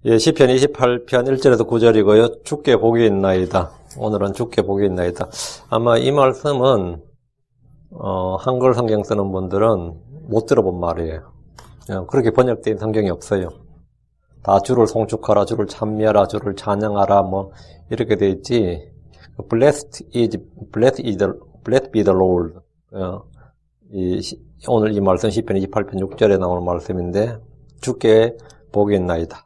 예, 시편 28편 1절에서 9절이고요. 주께 복이 있나이다. 오늘은 주께 복이 있나이다. 아마 이 말씀은 한글 성경 쓰는 분들은 못 들어본 말이에요. 그렇게 번역된 성경이 없어요. 다 주를 송축하라, 주를 찬미하라, 주를 찬양하라, 뭐 이렇게 돼 있지. Blessed be the Lord. 오늘 이 말씀 시편 28편 6절에 나오는 말씀인데 주께 복이 있나이다.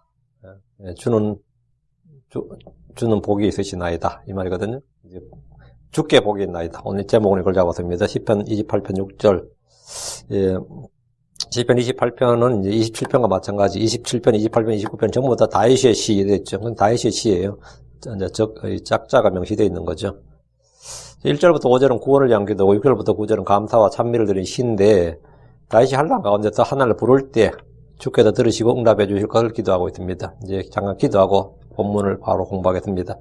주는 복이 있으시나이다. 이 말이거든요. 이제 주께 복이 있나이다. 오늘 제목은 이걸 잡았습니다. 시편 28편 6절. 예, 시편 28편은 이제 27편과 마찬가지. 27편, 28편, 29편 전부 다 다윗의 시됐죠. 그건 다윗의 시예요. 이제 짝자가 명시되어 있는 거죠. 1절부터 5절은 구원을 위한 기도고 6절부터 9절은 감사와 찬미를 드린 시인데 다윗이 한란 가운데서 하나님을 부를 때 주께서 들으시고 응답해 주실 것을 기도하고 있습니다. 이제 잠깐 기도하고 본문을 바로 공부하겠습니다.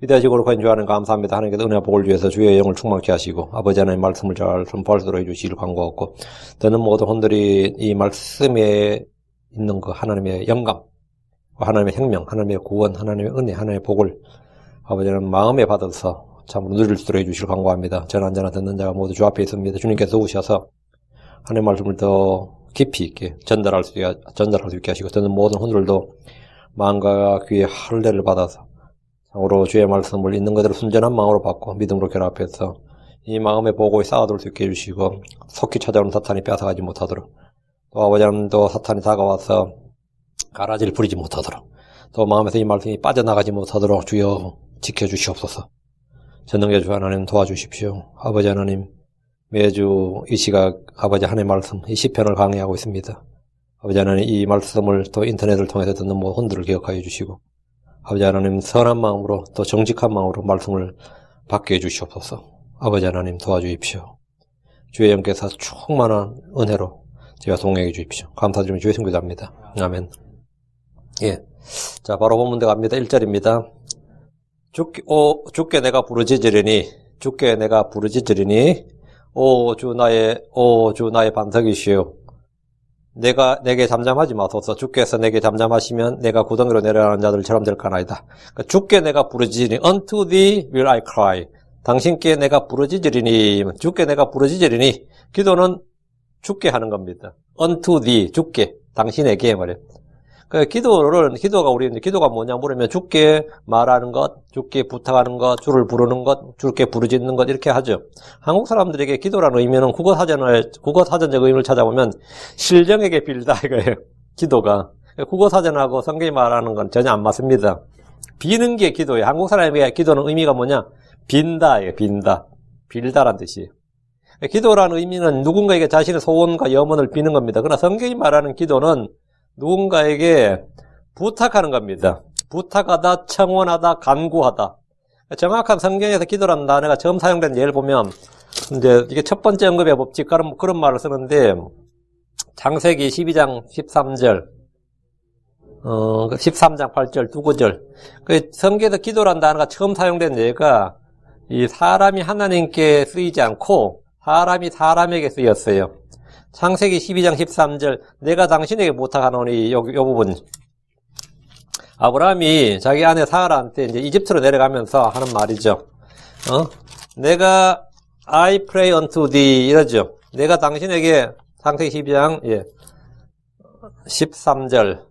위대하시고 거룩하신 주 하나님 감사합니다. 하나님께서 은혜와 복을 주셔서 주의 영을 충만케 하시고 아버지 하나님 말씀을 잘 선포할 수 있도록 해주시길 간구하고 듣는 모든 혼들이 이 말씀에 있는 그 하나님의 영감, 하나님의 생명, 하나님의 구원, 하나님의 은혜, 하나님의 복을 아버지 하나님 마음에 받아서 참으로 누릴 수 있도록 해주시길 간구합니다. 전한전한 듣는 자가 모두 주 앞에 있습니다. 주님께서 오셔서 하나님의 말씀을 더 깊이 있게 전달할 수 있게 하시고 듣는 모든 혼들도 마음과 귀에 할례를 받아서 참으로 주의 말씀을 있는 그대로 순전한 마음으로 받고 믿음으로 결합해서 이 마음의 보고에 쌓아둘 수 있게 해주시고 속히 찾아오는 사탄이 빼앗아가지 못하도록 또 아버지 하나님도 사탄이 다가와서 가라지를 부리지 못하도록 또 마음에서 이 말씀이 빠져나가지 못하도록 주여 지켜주시옵소서. 전능자 주 하나님 도와주십시오. 아버지 하나님 매주 이 시각 아버지 하나님의 말씀 이 시편을 강의하고 있습니다. 아버지 하나님 이 말씀을 또 인터넷을 통해서 듣는 모든 혼들을 기억하여 주시고 아버지 하나님 선한 마음으로 또 정직한 마음으로 말씀을 받게 해주시옵소서. 아버지 하나님 도와주십시오. 주의 영께서 충만한 은혜로 제가 동행해 주십시오. 감사드리며 주의 성교자입니다. 아멘. 예, 자 바로 본문 들어갑니다. 1절입니다. 주께 내가 부르짖으리니 주께 내가 부르짖으리니 오 주 나의 반석이시오. 내게 잠잠하지 마소서. 주께서 내게 잠잠하시면 내가 구덩이로 내려가는 자들처럼 될까나이다. 그러니까 주께 내가 부르짖으리니 unto thee will I cry. 당신께 내가 부르짖으리니 주께 내가 부르짖으리니 기도는 주께 하는 겁니다. unto thee 주께 당신에게 말이에요. 그 기도가 뭐냐 물으면 주께 말하는 것, 주께 부탁하는 것, 주를 부르는 것, 주께 부르짖는 것 이렇게 하죠. 한국 사람들에게 기도라는 의미는 국어사전적 의미를 찾아보면 실정에게 빌다 이거예요. 기도가. 국어사전하고 성경이 말하는 건 전혀 안 맞습니다. 비는 게 기도예요. 한국 사람에게 기도는 의미가 뭐냐? 빈다예요. 빈다. 빌다란 뜻이에요. 기도라는 의미는 누군가에게 자신의 소원과 염원을 비는 겁니다. 그러나 성경이 말하는 기도는 누군가에게 부탁하는 겁니다. 부탁하다, 청원하다, 간구하다. 정확한 성경에서 기도라는 단어가 처음 사용된 예를 보면, 이제 이게 첫 번째 언급의 법칙, 그런 말을 쓰는데, 창세기 12장 13절, 13장 8절, 두 구절. 그 성경에서 기도라는 단어가 처음 사용된 예가, 이 사람이 하나님께 쓰이지 않고, 사람이 사람에게 쓰였어요. 창세기 12장 13절 내가 당신에게 부탁하노니 요 부분 아브라함이 자기 아내 사라한테 이제 이집트로 내려가면서 하는 말이죠. 내가 I pray unto thee 이러죠. 내가 당신에게 창세기 12장 13절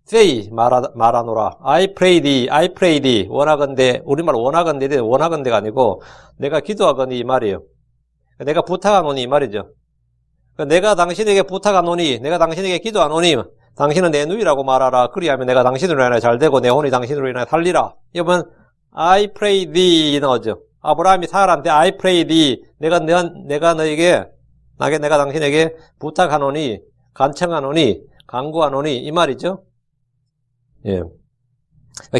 say 말하노라. I pray thee 원하건대 우리말 원하건대가 아니고 내가 기도하거니 이 말이에요. 내가 부탁하노니 이 말이죠. 내가 당신에게 부탁하노니, 내가 당신에게 기도하노니, 당신은 내 누이라고 말하라. 그리하면 내가 당신으로 인하여 잘되고 내 혼이 당신으로 인하여 살리라. 이러면 I pray thee 나오죠. 아브라함이 사라한테 I pray thee, 내가 당신에게 부탁하노니, 간청하노니, 간구하노니 이 말이죠. 예.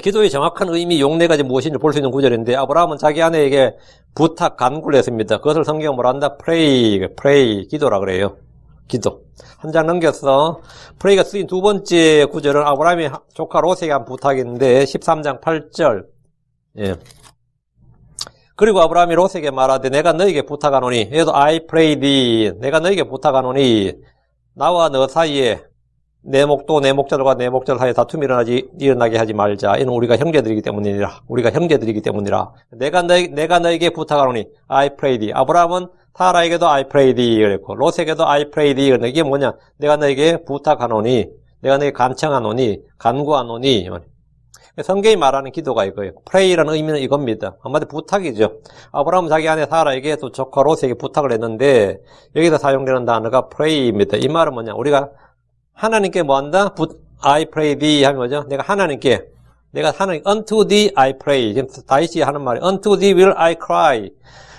기도의 정확한 의미, 용례가 무엇인지 볼 수 있는 구절인데 아브라함은 자기 아내에게 부탁, 간구를 했습니다. 그것을 성경은 뭐라 한다? pray, 기도라 그래요. 기도. 한 장 넘겼어. pray가 쓰인 두 번째 구절은 아브라함이 조카 롯에게 한 부탁인데 13장 8절. 예. 그리고 아브라함이 롯에게 말하되 내가 너에게 부탁하노니 얘도 I pray thee 내가 너에게 부탁하노니 나와 너 사이에 내 목도 내 목자들과 내 목자들 사이에 다툼이 일어나게 하지 말자. 이는 우리가 형제들이기 때문이라. 우리가 형제들이기 때문이라. 내가 너에게 부탁하노니 I pray thee. 아브라함은 사라에게도 I pray thee 그랬고 롯에게도 I pray thee. 이게 뭐냐? 내가 너에게 부탁하노니, 내가 너에게 간청하노니, 간구하노니. 성경이 말하는 기도가 이거예요. pray라는 의미는 이겁니다. 한마디로 부탁이죠. 아브라함은 자기 아내 사라에게 또 조카 롯에게 부탁을 했는데 여기서 사용되는 단어가 pray입니다. 이 말은 뭐냐? 우리가 하나님께 뭐 한다? I pray thee 하면 뭐죠? 내가 하나님 unto thee I pray. 지금 다윗이 하는 말이 unto thee will I cry.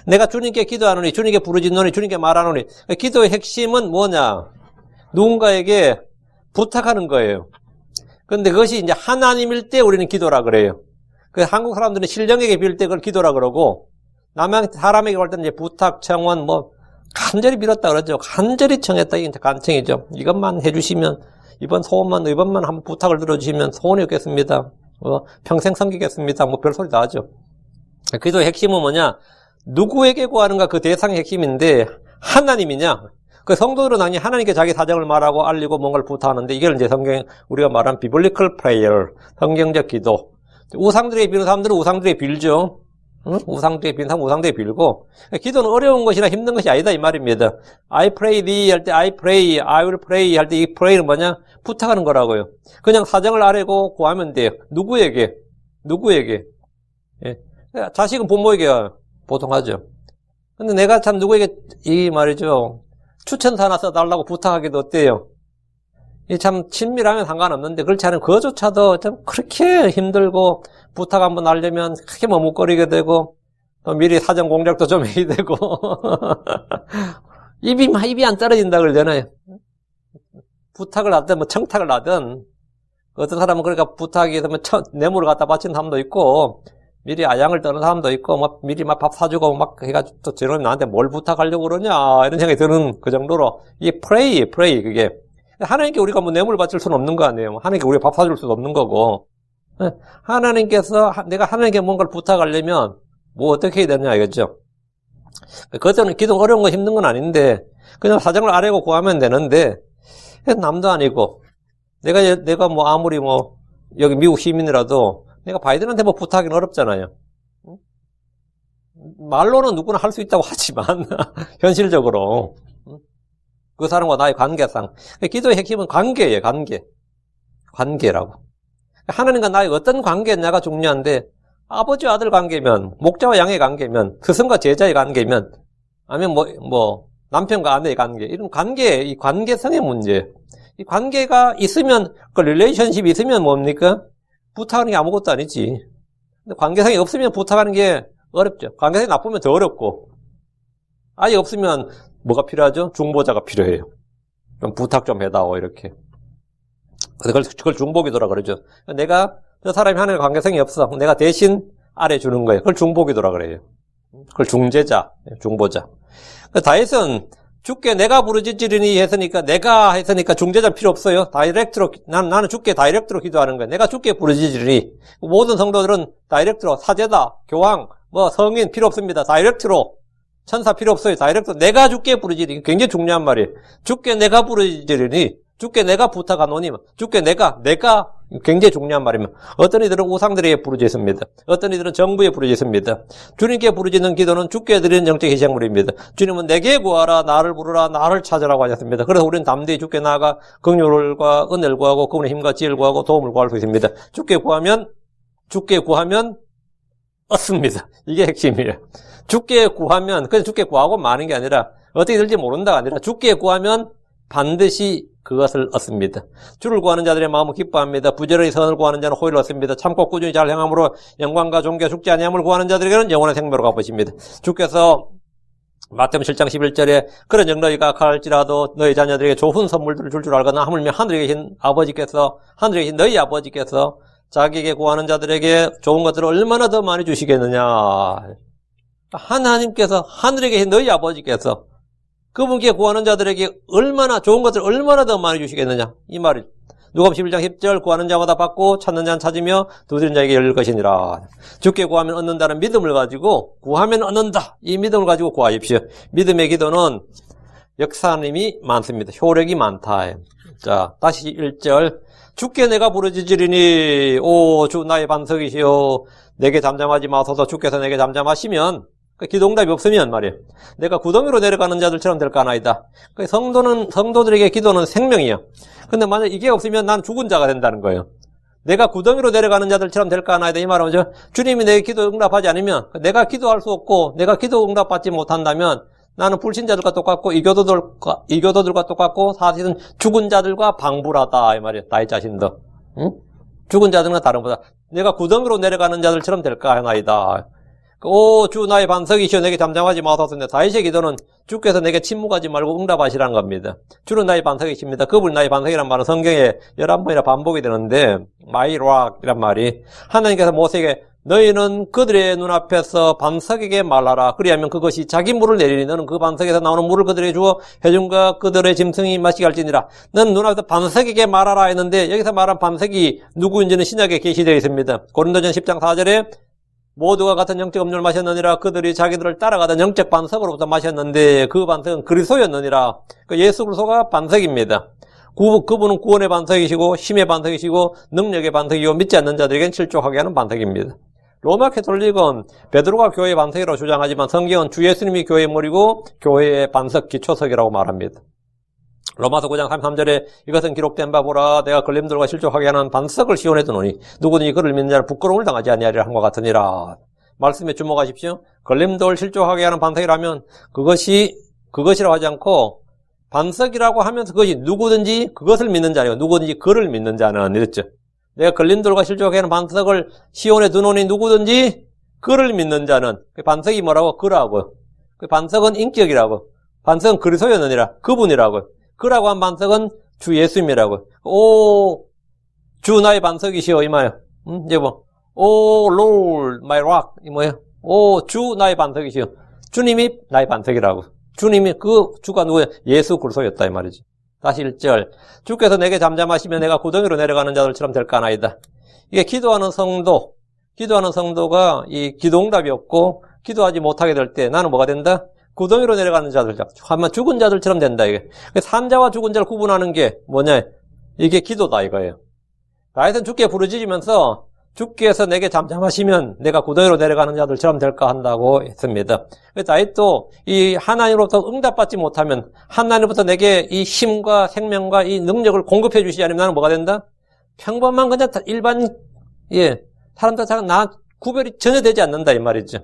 내가 주님께 기도하노니, 주님께 부르짖노니, 주님께 말하노니. 기도의 핵심은 뭐냐? 누군가에게 부탁하는 거예요. 근데 그것이 이제 하나님일 때 우리는 기도라 그래요. 그래서 한국 사람들은 신령에게 빌 때 그걸 기도라 그러고, 남한 사람에게 볼 때는 이제 부탁, 청원, 간절히 빌었다 그러죠. 간절히 청했다. 이게 간청이죠. 이것만 해주시면, 이번 한번 부탁을 들어주시면 소원이 없겠습니다. 평생 섬기겠습니다. 별소리 다 하죠. 기도의 핵심은 뭐냐? 누구에게 구하는가 그 대상의 핵심인데, 하나님이냐? 그 성도들은 당연히 하나님께 자기 사정을 말하고 알리고 뭔가를 부탁하는데, 이걸 이제 우리가 말한 biblical prayer, 성경적 기도. 우상들에게 비는 사람들은 우상들에게 빌죠. 응? 우상들에게 비는 사람은 우상들에게 빌고. 기도는 어려운 것이나 힘든 것이 아니다, 이 말입니다. I pray thee 할 때 I pray, I will pray 할 때 이 pray는 뭐냐? 부탁하는 거라고요. 그냥 사정을 아뢰고 구하면 돼요. 누구에게? 예. 자식은 부모에게 보통 하죠. 근데 내가 참 누구에게 이 말이죠. 추천서 하나 써달라고 부탁하기도 어때요? 이 참 친밀하면 상관없는데 그렇지 않으면 그거조차도 좀 그렇게 힘들고 부탁 한번 하려면 크게 머뭇거리게 되고 또 미리 사전 공작도 좀 해야 되고 입이 안 떨어진다 그러잖아요. 부탁을 하든 청탁을 하든 어떤 사람은 그러니까 부탁이 되면 뇌물을 갖다 바치는 사람도 있고 미리 아양을 떠는 사람도 있고, 미리 밥 사주고 해가지고 또 저놈이 나한테 뭘 부탁하려고 그러냐, 이런 생각이 드는 그 정도로, 이게 pray, 그게. 하나님께 우리가 뇌물 바칠 수는 없는 거 아니에요. 하나님께 우리가 밥 사줄 수도 없는 거고. 내가 하나님께 뭔가를 부탁하려면, 어떻게 해야 되느냐, 이거죠. 그때는 기도 어려운 거 힘든 건 아닌데, 그냥 사정을 아뢰고 구하면 되는데, 남도 아니고, 내가 아무리 여기 미국 시민이라도, 내가 바이든한테 부탁하기는 어렵잖아요. 말로는 누구나 할 수 있다고 하지만 현실적으로 그 사람과 나의 관계상 기도의 핵심은 관계예요. 관계라고. 하나님과 나의 어떤 관계냐가 중요한데 아버지와 아들 관계면, 목자와 양의 관계면, 스승과 제자의 관계면, 아니면 남편과 아내의 관계, 이런 이 관계성의 문제. 이 관계가 있으면, 릴레이션십이 있으면 뭡니까? 부탁하는 게 아무것도 아니지. 근데 관계성이 없으면 부탁하는 게 어렵죠. 관계성이 나쁘면 더 어렵고. 아예 없으면 뭐가 필요하죠? 중보자가 필요해요. 그럼 부탁 좀 해다오, 이렇게. 그걸 중보기도라 그러죠. 저 사람이 하는 관계성이 없어. 내가 대신 아래주는 거예요. 그걸 중보기도라 그래요. 그걸 중재자, 중보자. 다윗은 주께 내가 부르짖으리니 했으니까 중재자 필요 없어요. 다이렉트로, 나는 주께 다이렉트로 기도하는 거예요. 내가 주께 부르짖으리니. 모든 성도들은 다이렉트로, 사제다, 교황, 성인 필요 없습니다. 다이렉트로. 천사 필요 없어요. 다이렉트로. 내가 주께 부르짖으리니. 굉장히 중요한 말이에요. 주께 내가 부르짖으리니. 주께 내가 부탁하노니. 주께 내가 굉장히 중요한 말입니다. 어떤 이들은 우상들에게 부르짖습니다. 어떤 이들은 정부에 부르짖습니다. 주님께 부르짖는 기도는 주께 드리는 영적 희생물입니다. 주님은 내게 구하라, 나를 부르라, 나를 찾으라고 하셨습니다. 그래서 우리는 담대히 주께 나아가 긍휼과 은혜를 구하고 그분의 힘과 지혜를 구하고 도움을 구할 수 있습니다. 주께 구하면 얻습니다. 이게 핵심이에요. 주께 구하면, 그래서 주께 구하고 마는 게 아니라 어떻게 될지 모른다가 아니라 주께 구하면 반드시 그것을 얻습니다. 주를 구하는 자들의 마음은 기뻐합니다. 부지런히 선을 구하는 자는 호의를 얻습니다. 참고 꾸준히 잘 행함으로 영광과 존귀와 죽지 아니함을 구하는 자들에게는 영원한 생명으로 갚으십니다. 주께서 마태복음 7장 11절에 그런즉 너희가 갈지라도 너희 자녀들에게 좋은 선물들을 줄 알거나 하물며 하늘에 계신 너희 아버지께서 자기에게 구하는 자들에게 좋은 것들을 얼마나 더 많이 주시겠느냐. 하나님께서 하늘에 계신 너희 아버지께서 그분께 구하는 자들에게 좋은 것들을 얼마나 더 많이 주시겠느냐. 이 말이 누가복음 11장 10절 구하는 자마다 받고 찾는 자는 찾으며 두드리는 자에게 열릴 것이니라. 주께 구하면 얻는다는 믿음을 가지고 구하면 얻는다. 이 믿음을 가지고 구하십시오. 믿음의 기도는 역사님이 많습니다. 효력이 많다. 자, 다시 1절. 주께 내가 부르짖으리니 오 주 나의 반석이시여 내게 잠잠하지 마소서. 주께서 내게 잠잠하시면 기도응답이 없으면 말이에요. 내가 구덩이로 내려가는 자들처럼 될까나이다. 성도들에게 기도는 생명이에요. 근데 만약 이게 없으면 난 죽은 자가 된다는 거예요. 내가 구덩이로 내려가는 자들처럼 될까나이다. 이 말은 뭐죠? 주님이 내 기도 응답하지 않으면 내가 기도할 수 없고 내가 기도 응답받지 못한다면 나는 불신자들과 똑같고 이교도들과 똑같고 사실은 죽은 자들과 방불하다 이 말이에요. 나의 자신도. 응? 죽은 자들과 다른 거다. 내가 구덩이로 내려가는 자들처럼 될까 하나이다. 오 주 나의 반석이시여 내게 잠잠하지 마소서. 다윗의 기도는 주께서 내게 침묵하지 말고 응답하시라는 겁니다. 주는 나의 반석이십니다. 그분 나의 반석이란 말은 성경에 11번이나 반복이 되는데 My rock 이란 말이 하나님께서 모세에게 너희는 그들의 눈앞에서 반석에게 말하라. 그리하면 그것이 자기 물을 내리니 너는 그 반석에서 나오는 물을 그들에게 주어 해중과 그들의 짐승이 마시게 할지니라. 너는 눈앞에서 반석에게 말하라 했는데 여기서 말한 반석이 누구인지는 신약에 게시되어 있습니다. 고린도전 10장 4절에 모두가 같은 영적 음료를 마셨느니라. 그들이 자기들을 따라가던 영적 반석으로부터 마셨는데 그 반석은 그리스도였느니라. 예수 그리스도가 반석입니다. 그분은 구원의 반석이시고 힘의 반석이시고 능력의 반석이고 믿지 않는 자들에겐 실족하게 하는 반석입니다. 로마 캐톨릭은 베드로가 교회의 반석이라고 주장하지만 성경은 주 예수님이 교회의 머리고 교회의 반석 기초석이라고 말합니다. 로마서 9장 33절에 이것은 기록된 바 보라 내가 걸림돌과 실족하게 하는 반석을 시온에 두노니 누구든지 그를 믿는 자는 부끄러움을 당하지 아니하리라 한 것 같으니라. 말씀에 주목하십시오. 걸림돌 실족하게 하는 반석이라면 그것이라고 하지 않고 반석이라고 하면서 그것이 누구든지 그것을 믿는 자예요. 누구든지 그를 믿는 자는 이랬죠. 내가 걸림돌과 실족하게 하는 반석을 시온에 두노니 누구든지 그를 믿는 자는 그 반석이 뭐라고? 그라고. 그 반석은 인격이라고. 반석은 그리스도였느니라. 그분이라고. 그라고 한 반석은 주 예수님이라고. 오, 주 나의 반석이시여 이 말. 이제 뭐, 오, Lord, my rock 이 뭐예요? 오, 주 나의 반석이시여. 주님이 나의 반석이라고. 주님이 그 주가 누구예요? 예수 그리스도였다 이 말이지. 다시 1절. 주께서 내게 잠잠하시면 내가 구덩이로 내려가는 자들처럼 될까나이다. 이게 기도하는 성도가 이 기도응답이 없고 기도하지 못하게 될 때 나는 뭐가 된다? 구덩이로 내려가는 자들, 한번 죽은 자들처럼 된다, 이게. 산자와 죽은 자를 구분하는 게 뭐냐? 이게 기도다, 이거예요. 다윗은 주께 부르짖으면서 주께서 내게 잠잠하시면 내가 구덩이로 내려가는 자들처럼 될까 한다고 했습니다. 다윗도 이 하나님으로부터 응답받지 못하면 하나님으로부터 내게 이 힘과 생명과 이 능력을 공급해 주시지 않으면 나는 뭐가 된다? 평범한 그냥 일반, 사람들하고 나 구별이 전혀 되지 않는다, 이 말이죠.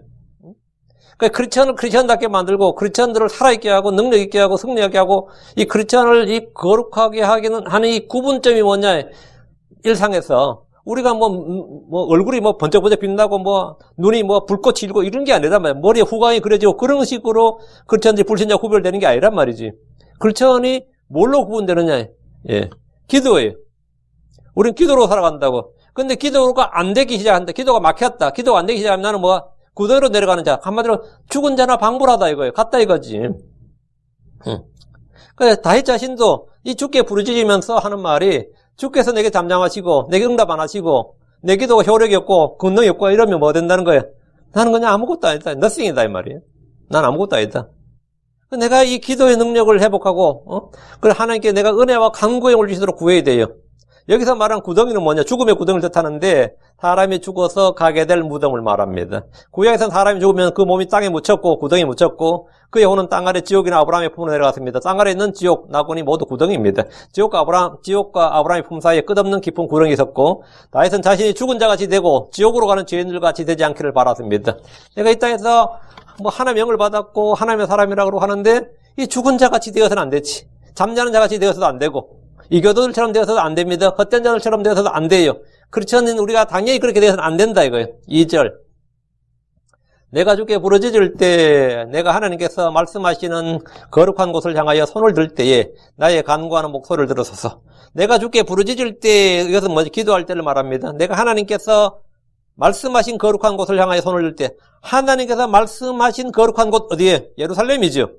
크리스천을 크리스천답게 만들고 크리스천들을 살아있게 하고 능력있게 하고 승리하게 하고 이 크리스천을 이 거룩하게 하는 이 구분점이 뭐냐? 일상에서 우리가 얼굴이 번쩍번쩍 빛나고 눈이 불꽃이 일고 이런 게 아니란 말이야. 머리에 후광이 그려지고 그런 식으로 크리스천들이 불신자 구별되는 게 아니란 말이지. 크리스천이 뭘로 구분되느냐? 기도예요. 우린 기도로 살아간다고. 근데 기도가 안 되기 시작한다. 기도가 막혔다. 기도가 안 되기 시작하면 나는 구덩이로 내려가는 자. 한마디로 죽은 자나 방불하다 이거예요. 같다 이거지. 그래서 다윗 자신도 이 주께 부르짖으면서 하는 말이 주께서 내게 잠잠하시고 내게 응답 안 하시고 내 기도가 효력이 없고 권능이 없고 이러면 뭐 된다는 거예요? 나는 그냥 아무것도 아니다. nothing이다 이 말이에요. 난 아무것도 아니다. 내가 이 기도의 능력을 회복하고 그래 하나님께 내가 은혜와 간구에 올리시도록 구해야 돼요. 여기서 말한 구덩이는 뭐냐? 죽음의 구덩이를 뜻하는데 사람이 죽어서 가게 될 무덤을 말합니다. 구약에서는 사람이 죽으면 그 몸이 땅에 묻혔고 구덩이에 묻혔고 그 영혼은 땅 아래 지옥이나 아브라함의 품으로 내려갔습니다. 땅 아래 있는 지옥, 낙원이 모두 구덩이입니다. 지옥과 아브라함의 품 사이에 끝없는 깊은 구덩이 있었고 다윗은 자신이 죽은 자같이 되고 지옥으로 가는 죄인들 같이 되지 않기를 바랐습니다. 내가 이 땅에서 하나님의 영을 받았고 하나님의 사람이라고 하는데 이 죽은 자같이 되어서는 안 되지. 잠자는 자같이 되어서도 안 되고 이교도들처럼 되어서도 안 됩니다. 헛된 자들처럼 되어서도 안 돼요. 그렇지는 우리가 당연히 그렇게 되어서는 안 된다 이거예요. 2절. 내가 주께 부르짖을 때 내가 하나님께서 말씀하시는 거룩한 곳을 향하여 손을 들 때에 나의 간구하는 목소리를 들으소서. 내가 주께 부르짖을 때 이것은 뭐지? 기도할 때를 말합니다. 내가 하나님께서 말씀하신 거룩한 곳을 향하여 손을 들 때 하나님께서 말씀하신 거룩한 곳 어디에? 예루살렘이죠.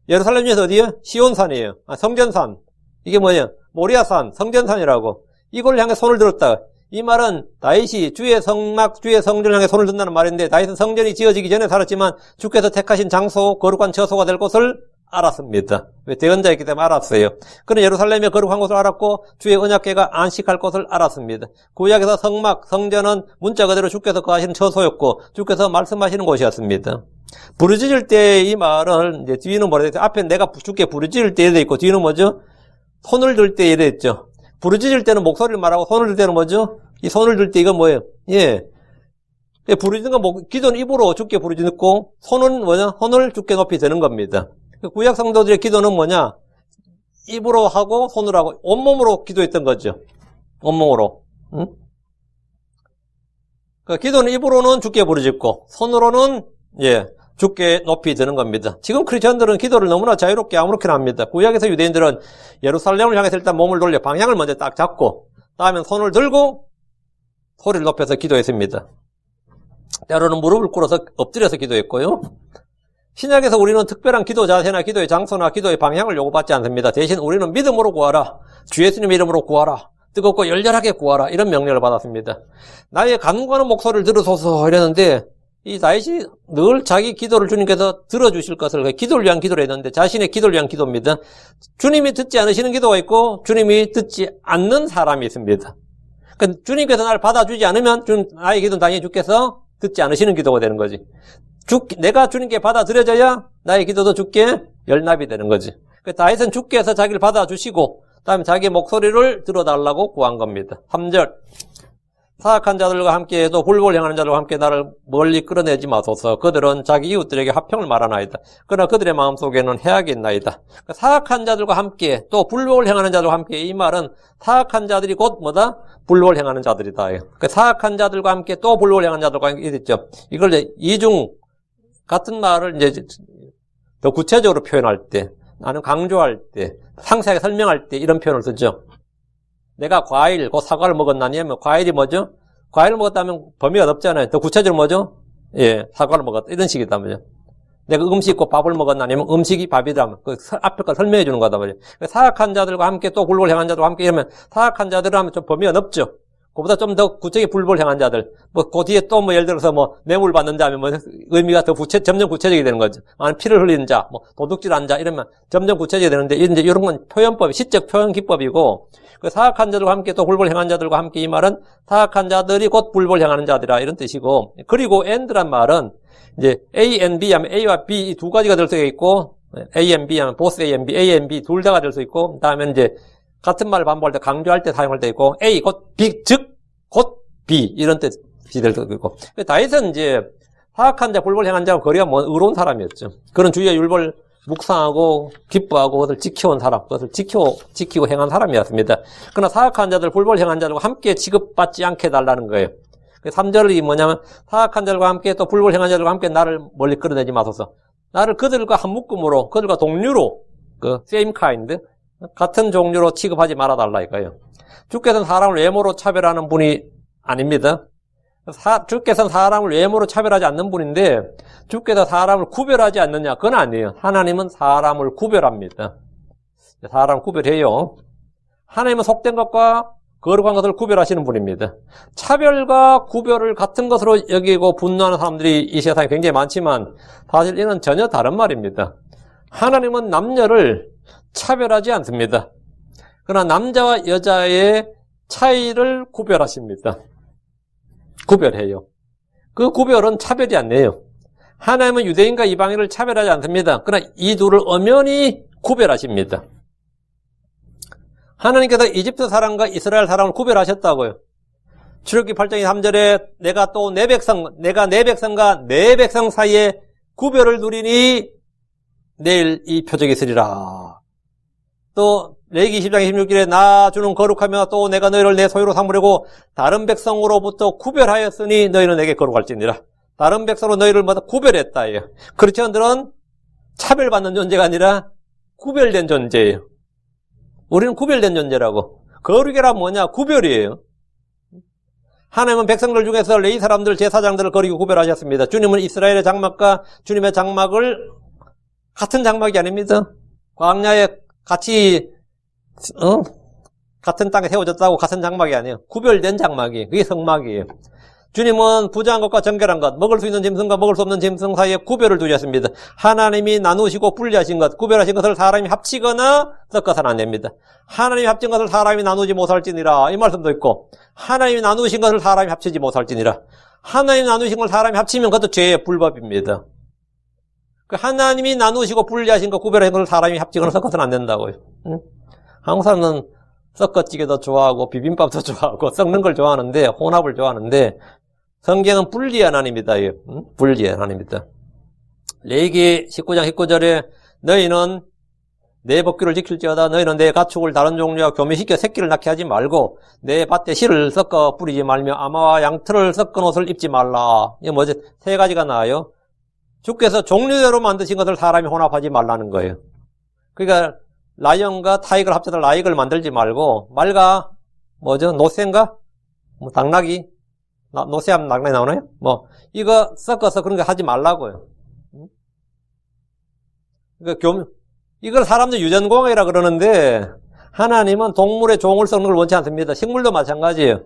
예루살렘 중에서 어디에요? 시온산이에요. 성전산. 이게 뭐예요? 모리아산, 성전산이라고. 이걸 향해 손을 들었다. 이 말은 다윗이 주의 성전을 향해 손을 든다는 말인데 다윗은 성전이 지어지기 전에 살았지만 주께서 택하신 장소, 거룩한 처소가 될 곳을 알았습니다. 왜? 대언자였기 때문에 알았어요. 그는 예루살렘에 거룩한 것을 알았고 주의 언약궤가 안식할 것을 알았습니다. 구약에서 성막, 성전은 문자 그대로 주께서 거하시는 처소였고 주께서 말씀하시는 곳이었습니다. 부르짖을 때 이 말은 이제 뒤는 뭐라 되죠? 앞에 내가 주께 부르짖을 때에 돼 있고 뒤는 뭐죠? 손을 들 때에 돼 있죠. 부르짖을 때는 목소리를 말하고 손을 들 때는 뭐죠? 이 손을 들 때 이건 뭐예요? 예. 부르짖는 건 기도는 입으로 주께 부르짖고 손은 뭐냐? 손을 주께 높이 드는 겁니다. 구약 성도들의 기도는 뭐냐? 입으로 하고 손으로 하고 온몸으로 기도했던 거죠. 온몸으로. 응? 그 기도는 입으로는 주께 부르짖고 손으로는 주께 높이 드는 겁니다. 지금 크리스천들은 기도를 너무나 자유롭게 아무렇게나 합니다. 구약에서 유대인들은 예루살렘을 향해서 일단 몸을 돌려 방향을 먼저 딱 잡고 다음에 손을 들고 소리를 높여서 기도했습니다. 때로는 무릎을 꿇어서 엎드려서 기도했고요. 신약에서 우리는 특별한 기도 자세나 기도의 장소나 기도의 방향을 요구받지 않습니다. 대신 우리는 믿음으로 구하라. 주 예수님 이름으로 구하라. 뜨겁고 열렬하게 구하라. 이런 명령을 받았습니다. 나의 간구하는 목소리를 들으소서 이랬는데 이 다윗이 늘 자기 기도를 주님께서 들어주실 것을 기도를 위한 기도를 했는데 자신의 기도를 위한 기도입니다. 주님이 듣지 않으시는 기도가 있고 주님이 듣지 않는 사람이 있습니다. 그러니까 주님께서 나를 받아주지 않으면 나의 기도는 당연히 주께서 듣지 않으시는 기도가 되는 거지. 내가 주님께 받아들여져야 나의 기도도 주께 열납이 되는 거지. 다윗은 주께서 자기를 받아주시고 다음에 자기의 목소리를 들어달라고 구한 겁니다. 3절 사악한 자들과 함께해도 불법을 행하는 자들과 함께 나를 멀리 끌어내지 마소서. 그들은 자기 이웃들에게 화평을 말하나이다. 그러나 그들의 마음속에는 해악이 있나이다. 사악한 자들과 함께 또 불법을 행하는 자들과 함께 이 말은 사악한 자들이 곧 뭐다? 불법을 행하는 자들이다. 사악한 자들과 함께 또 불법을 행하는 자들과 함께 있죠. 이걸 이제 이중 같은 말을 이제 더 구체적으로 표현할 때, 나는 강조할 때, 상세하게 설명할 때 이런 표현을 쓰죠. 내가 과일, 그 사과를 먹었나니 하면 과일이 뭐죠? 과일을 먹었다면 범위가 넓잖아요. 더 구체적으로 뭐죠? 사과를 먹었다. 이런 식이다면요. 내가 음식 있고 밥을 먹었나니 하면 음식이 밥이라면 그 앞에 걸 설명해 주는 거다 말이에요. 사악한 자들과 함께 또 불법을 행한 자들과 함께 이러면 사악한 자들 하면 좀 범위가 넓죠. 그보다 좀 더 구체적인 불법을 행한 자들. 그 뒤에 또 예를 들어서 뇌물 받는 자 하면 의미가 더 점점 구체적이 되는 거죠. 아니, 피를 흘리는 자, 도둑질한 자 이러면 점점 구체적이 되는데 이제 이런 건 표현법이, 시적 표현 기법이고 그 사악한 자들과 함께 또 불법을 행한 자들과 함께 이 말은 사악한 자들이 곧 불법을 행하는 자들이라 이런 뜻이고 그리고 and란 말은 이제 A and B 하면 A와 B 이 두 가지가 될 수 있고 A and B 하면 both A and B, A and B 둘 다가 될 수 있고 그다음에 이제 같은 말을 반복할 때 강조할 때 사용할 때 있고 A 곧 B 즉 곧 B 이런 뜻이 될 수도 있고 다윗은 이제 사악한 자 불법을 행한 자와 거리가 의로운 사람이었죠. 그런 주의 율법을 묵상하고 기뻐하고 그것을 지켜온 사람, 그것을 지키고 행한 사람이었습니다. 그러나 사악한 자들, 불법을 행한 자들과 함께 취급받지 않게 해달라는 거예요. 3절이 뭐냐면 사악한 자들과 함께 또 불법을 행한 자들과 함께 나를 멀리 끌어내지 마소서. 나를 그들과 한 묶음으로, 그들과 동류로, same kind, 같은 종류로 취급하지 말아달라 이거예요. 주께서는 사람을 외모로 차별하는 분이 아닙니다. 주께서는 사람을 외모로 차별하지 않는 분인데 주께서 사람을 구별하지 않느냐? 그건 아니에요. 하나님은 사람을 구별합니다. 사람을 구별해요. 하나님은 속된 것과 거룩한 것을 구별하시는 분입니다. 차별과 구별을 같은 것으로 여기고 분노하는 사람들이 이 세상에 굉장히 많지만 사실 이는 전혀 다른 말입니다. 하나님은 남녀를 차별하지 않습니다. 그러나 남자와 여자의 차이를 구별하십니다. 구별해요. 그 구별은 차별이 아니에요. 하나님은 유대인과 이방인을 차별하지 않습니다. 그러나 이 둘을 엄연히 구별하십니다. 하나님께서 이집트 사람과 이스라엘 사람을 구별하셨다고요. 출애굽기 8장 3절에 내가 내 백성과 내 백성 사이에 구별을 누리니 내일 이 표적이 있으리라. 또 레위기 10장 26절에 나 주는 거룩하며 또 내가 너희를 내 소유로 삼으려고 다른 백성으로부터 구별하였으니 너희는 내게 거룩할지니라. 다른 백성으로 너희를 구별했다. 크리스천들은 차별받는 존재가 아니라 구별된 존재예요. 우리는 구별된 존재라고. 거룩이란 뭐냐? 구별이에요. 하나님은 백성들 중에서 레위 사람들, 제사장들을 거리고 구별하셨습니다. 주님은 이스라엘의 장막과 주님의 장막을 같은 장막이 아닙니다. 광야에 같이 같은 땅에 세워졌다고 같은 장막이 아니에요. 구별된 장막이에요. 그게 성막이에요. 주님은 부정한 것과 정결한 것, 먹을 수 있는 짐승과 먹을 수 없는 짐승 사이에 구별을 두셨습니다. 하나님이 나누시고 분리하신 것, 구별하신 것을 사람이 합치거나 섞어서는 안 됩니다. 하나님이 합친 것을 사람이 나누지 못할지니라 이 말씀도 있고, 하나님이 나누신 것을 사람이 합치지 못할지니라. 하나님이 나누신 걸 사람이 합치면 그것도 죄의 불법입니다. 그 하나님이 나누시고 분리하신 것, 구별하신 것을 사람이 합치거나 섞어서는 안 된다고요. 응? 한국 사람은 섞어찌개도 좋아하고 비빔밥도 좋아하고 섞는 걸 좋아하는데, 혼합을 좋아하는데, 성경은 분리의 하나님이다. 분리의 하나님이다. 레위기 19장 19절에 너희는 내 법규를 지킬지어다. 너희는 내 가축을 다른 종류와 교미시켜 새끼를 낳게 하지 말고 내 밭에 실을 섞어 뿌리지 말며 아마와 양털을 섞은 옷을 입지 말라. 이게 뭐지? 세 가지가 나와요. 주께서 종류대로 만드신 것을 사람이 혼합하지 말라는 거예요. 그러니까 라이언과 타이거를 합쳐서 라이거를 만들지 말고 말과 뭐죠? 노새인가? 뭐 당나귀? 노새하면 낙나귀 나오나요? 뭐 이거 섞어서 그런 거 하지 말라고요. 그러니까 이걸 사람들 유전공학이라 그러는데 하나님은 동물의 종을 섞는 걸 원치 않습니다. 식물도 마찬가지예요.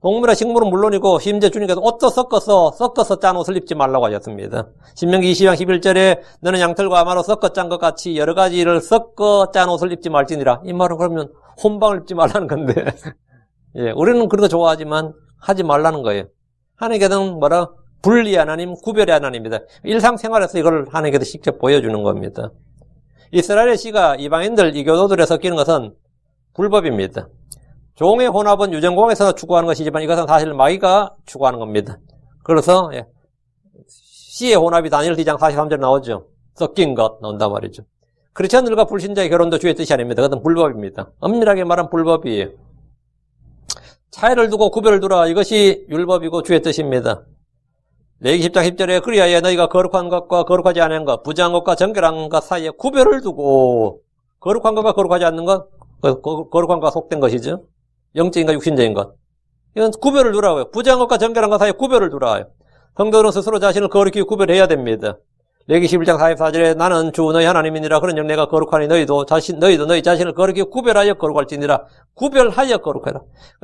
동물과 식물은 물론이고 심지어 주님께서 옷도 섞어서 짠 옷을 입지 말라고 하셨습니다. 신명기 20장 11절에 너는 양털과 아마로 섞어 짠 것 같이 여러 가지를 섞어 짠 옷을 입지 말지니라. 이 말은 그러면 혼방을 입지 말라는 건데 예, 우리는 그런 거 좋아하지만 하지 말라는 거예요. 하나님께서는 뭐라? 분리의 하나님, 구별의 하나님입니다. 일상생활에서 이걸 하나님께서 직접 보여주는 겁니다. 이스라엘의 씨가 이방인들, 이교도들에 섞이는 것은 불법입니다. 종의 혼합은 유전공학에서 추구하는 것이지만 이것은 사실 마귀가 추구하는 겁니다. 그래서 씨의 혼합이 다니엘 2장 43절에 나오죠. 섞인 것 나온단 말이죠. 크리스천들과 불신자의 결혼도 주의 뜻이 아닙니다. 그것은 불법입니다. 엄밀하게 말하면 불법이에요. 차이를 두고 구별을 두라. 이것이 율법이고 주의 뜻입니다. 레위기 10장 10절에 그리하여 너희가 거룩한 것과 거룩하지 않은 것, 부정한 것과 정결한 것 사이에 구별을 두고, 거룩한 것과 거룩하지 않는 것, 거룩한 것과 속된 것이죠. 영적인 것, 육신적인 것. 이건 구별을 두라고요. 부정한 것과 정결한 것 사이에 구별을 두라. 성도들은 스스로 자신을 거룩히 구별해야 됩니다. 레위기 11장 44절에 나는 주 너희 하나님이니라. 그런즉 내가 거룩하니 너희도 너희 자신을 거룩히 구별하여 거룩할지니라. 구별하여 거룩하라.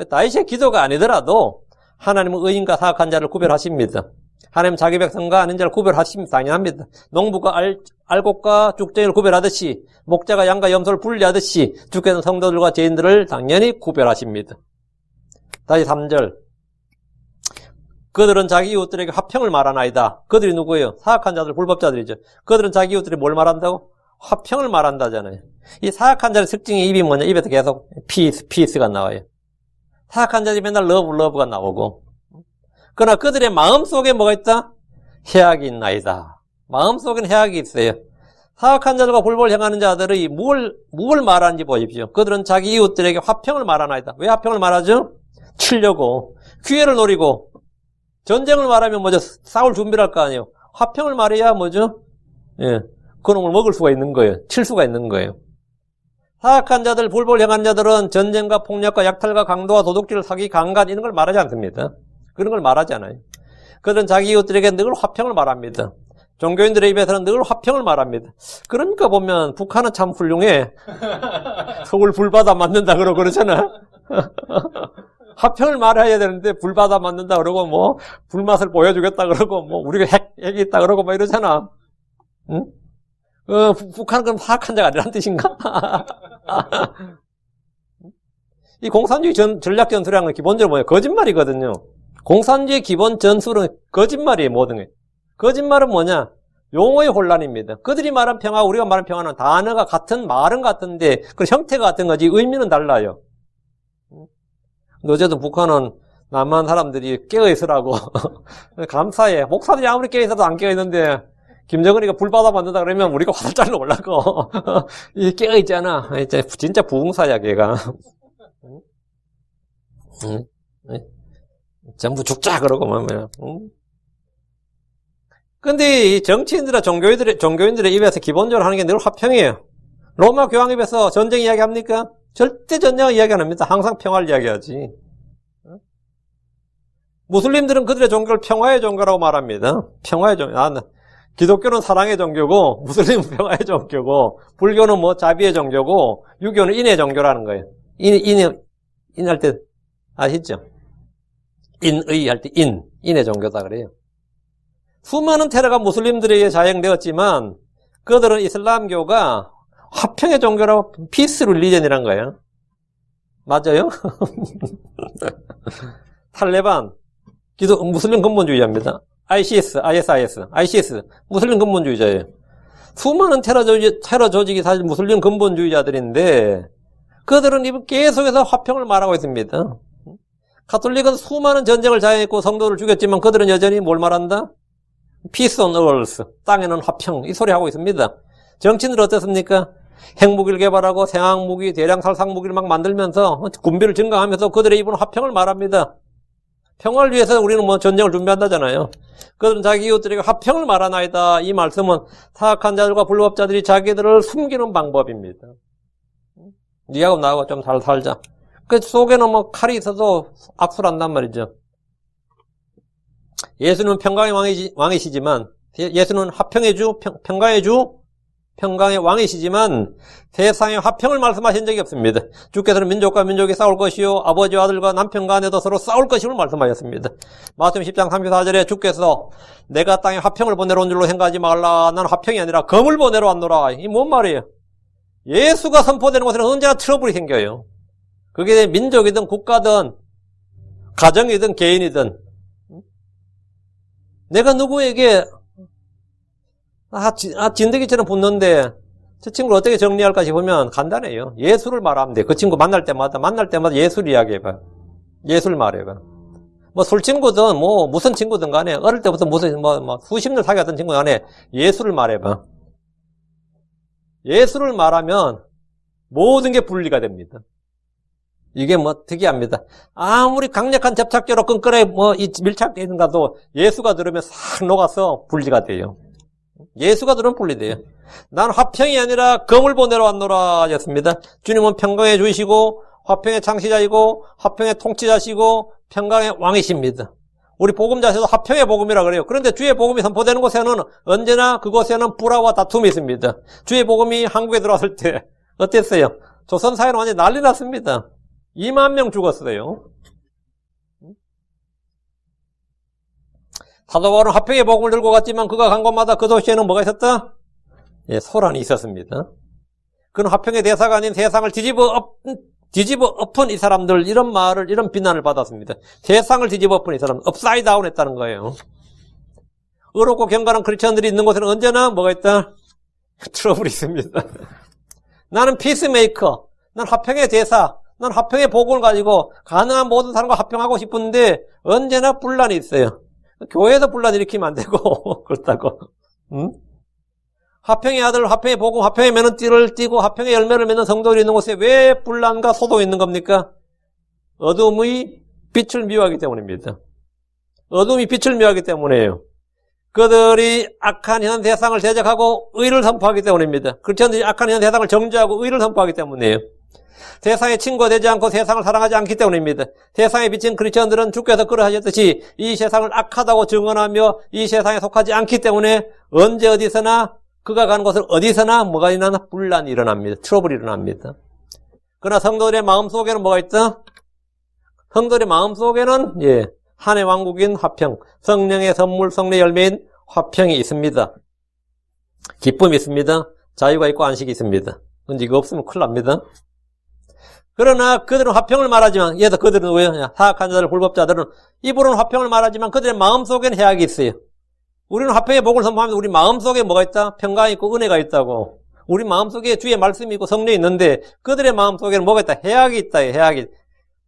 다윗의 기도가 아니더라도 하나님은 의인과 사악한 자를 구별하십니다. 하나님은 자기 백성과 아닌 자를 구별하시면 당연합니다. 농부가 알곡과 쭉정이를 구별하듯이, 목자가 양과 염소를 분리하듯이 주께서는 성도들과 죄인들을 당연히 구별하십니다. 다시 3절. 그들은 자기 이웃들에게 화평을 말하나이다. 그들이 누구예요? 사악한 자들, 불법자들이죠. 그들은 자기 이웃들이 뭘 말한다고? 화평을 말한다잖아요. 이 사악한 자의 특징이 입이 뭐냐? 입에서 계속 피스가 나와요. 사악한 자들이 맨날 러브가 나오고. 그러나 그들의 마음속에 뭐가 있다? 해악이 있나이다. 마음속에는 해악이 있어요. 사악한 자들과 불법을 행하는 자들이 뭘 말하는지 보십시오. 그들은 자기 이웃들에게 화평을 말하나이다. 왜 화평을 말하죠? 치려고, 기회를 노리고. 전쟁을 말하면 뭐죠? 싸울 준비를 할 거 아니에요. 화평을 말해야 뭐죠? 예, 그놈을 먹을 수가 있는 거예요. 칠 수가 있는 거예요. 사악한 자들, 불법을 행하는 자들은 전쟁과 폭력과 약탈과 강도와 도둑질, 사기, 강간 이런 걸 말하지 않습니다. 그런 걸 말하지 않아요. 그들은 자기 이웃들에게 늘 화평을 말합니다. 종교인들의 입에서는 늘 화평을 말합니다. 그러니까 보면 북한은 참 훌륭해. 속을 불받아 맞는다 그러고 그러잖아. 화평을 말해야 되는데 불받아 맞는다 그러고 뭐 불맛을 보여주겠다 그러고 뭐 우리가 핵이 있다 그러고 뭐 이러잖아. 응? 북한은 그럼 사악한 자가 아니란 뜻인가? 이 공산주의 전략 전술이라는 건 기본적으로 뭐예요? 거짓말이거든요. 공산주의 기본 전술은 거짓말이에요, 모든 게. 거짓말은 뭐냐? 용어의 혼란입니다. 그들이 말한 평화, 우리가 말한 평화는 단어가 같은, 말은 같은데, 그 형태가 같은 거지, 의미는 달라요. 어쨌든 북한은 남한 사람들이 깨어있으라고. 감사해. 목사들이 아무리 깨어있어도 안 깨어있는데, 김정은이가 불받아 만든다 그러면 우리가 화살자리로 올라가. 이 깨어있잖아. 진짜 부흥사야, 걔가. 전부 죽자 그러고 말이야. 근데 이 정치인들과 종교인들의 입에서 기본적으로 하는 게 늘 화평이에요. 로마 교황 입에서 전쟁 이야기합니까? 절대 전쟁을 이야기 안 합니다. 항상 평화를 이야기하지. 무슬림들은 그들의 종교를 평화의 종교라고 말합니다. 평화의 종교. 기독교는 사랑의 종교고, 무슬림은 평화의 종교고, 불교는 뭐 자비의 종교고, 유교는 인의 종교라는 거예요. 인할 때 아시죠? 인의 할 때 인의 종교다 그래요. 수많은 테러가 무슬림들에 의해 자행되었지만 그들은 이슬람교가 화평의 종교라고 피스 릴리전이란 거예요. 맞아요? 탈레반 무슬림 근본주의자입니다. ISIS 무슬림 근본주의자예요. 수많은 테러 조직이 사실 무슬림 근본주의자들인데 그들은 계속해서 화평을 말하고 있습니다. 가톨릭은 수많은 전쟁을 자행했고 성도를 죽였지만 그들은 여전히 뭘 말한다? Peace on earth, 땅에는 화평, 이 소리 하고 있습니다. 정치인들 어떻습니까? 핵무기를 개발하고 생화학무기, 대량 살상무기를 막 만들면서 군비를 증강하면서 그들의 입은 화평을 말합니다. 평화를 위해서 우리는 뭐 전쟁을 준비한다잖아요. 그들은 자기 이웃들에게 화평을 말하나이다. 이 말씀은 타악한 자들과 불법자들이 자기들을 숨기는 방법입니다. 니하고 나하고 좀 잘 살자. 그 속에는 뭐 칼이 있어도 악수를 한단 말이죠. 예수는 평강의 왕이시지만, 예수는 화평의 주, 평강의 주, 평강의 왕이시지만 세상에 화평을 말씀하신 적이 없습니다. 주께서는 민족과 민족이 싸울 것이요 아버지와 아들과 남편과 아내도 서로 싸울 것임을 말씀하셨습니다. 마태복음 10장 34절에 주께서 내가 땅에 화평을 보내러 온 줄로 생각하지 말라. 나는 화평이 아니라 검을 보내러 왔노라. 이 뭔 말이에요? 예수가 선포되는 곳에는 언제나 트러블이 생겨요. 그게 민족이든 국가든 가정이든 개인이든 내가 누구에게 진드기처럼 붙는데 저 친구를 어떻게 정리할까 싶으면 간단해요. 예수를 말하면 돼. 그 친구 만날 때마다 예수를 이야기해봐. 예수를 말해봐. 뭐 술 친구든 뭐 무슨 친구든 간에 어릴 때부터 무슨 뭐 수십 년 사귀었던 친구 간에 예수를 말해봐. 예수를 말하면 모든 게 분리가 됩니다. 이게 뭐 특이합니다. 아무리 강력한 접착제로 끈끈하게 밀착되어 있는가도 예수가 들으면 싹 녹아서 분리가 돼요. 예수가 들으면 분리돼요. 난 화평이 아니라 검을 보내러 왔노라 하셨습니다. 주님은 평강의 주이시고 화평의 창시자이고 화평의 통치자시고 평강의 왕이십니다. 우리 복음자에서도 화평의 복음이라 그래요. 그런데 주의 복음이 선포되는 곳에는 언제나 그곳에는 불화와 다툼이 있습니다. 주의 복음이 한국에 들어왔을 때 어땠어요? 조선사회는 완전히 난리 났습니다. 2만 명 죽었어요. 사도 바울은 화평의 복음을 들고 갔지만 그가 간 곳마다 그 도시에는 뭐가 있었다? 예, 소란이 있었습니다. 그는 화평의 대사가 아닌 세상을 뒤집어 엎은 이 사람들, 이런 비난을 받았습니다. 세상을 뒤집어 엎은 이 사람, 업사이드 다운 했다는 거예요. 의롭고 경건한 크리스천들이 있는 곳에는 언제나 뭐가 있다? 트러블이 있습니다. 나는 피스메이커, 난 화평의 대사, 난 화평의 복음을 가지고 가능한 모든 사람과 화평하고 싶은데 언제나 분란이 있어요. 교회에서 분란 일으키면 안 되고 그렇다고. 응? 화평의 아들, 화평의 복음, 화평의 매는 띠를 띠고 화평의 열매를 맺는 성도들이 있는 곳에 왜 분란과 소동이 있는 겁니까? 어둠의 빛을 미워하기 때문입니다. 어둠이 빛을 미워하기 때문이에요. 그들이 악한 현 세상을 대적하고 의를 선포하기 때문입니다. 크리스천들이 악한 현 세상을 정죄하고 의를 선포하기 때문이에요. 세상의 친구가 되지 않고 세상을 사랑하지 않기 때문입니다. 세상에 비친 크리스천들은 주께서 그러하셨듯이 이 세상을 악하다고 증언하며 이 세상에 속하지 않기 때문에 언제 어디서나 그가 가는 곳은 어디서나 뭐가 일어나나 분란이 일어납니다. 트러블이 일어납니다. 그러나 성도들의 마음속에는 뭐가 있다? 성도들의 마음속에는 한해 왕국인 화평, 성령의 선물, 성령의 열매인 화평이 있습니다. 기쁨이 있습니다. 자유가 있고 안식이 있습니다. 근데 이거 없으면 큰일 납니다. 그러나 그들은 화평을 말하지만, 그들은 왜요? 사악한 자들, 불법자들은 입으로는 화평을 말하지만 그들의 마음속에는 해악이 있어요. 우리는 화평의 복을 선포하면서 우리 마음속에 뭐가 있다? 평강이 있고 은혜가 있다고. 우리 마음속에 주의 말씀이 있고 성령이 있는데 그들의 마음속에는 뭐가 있다? 해악이 있다. 해악이.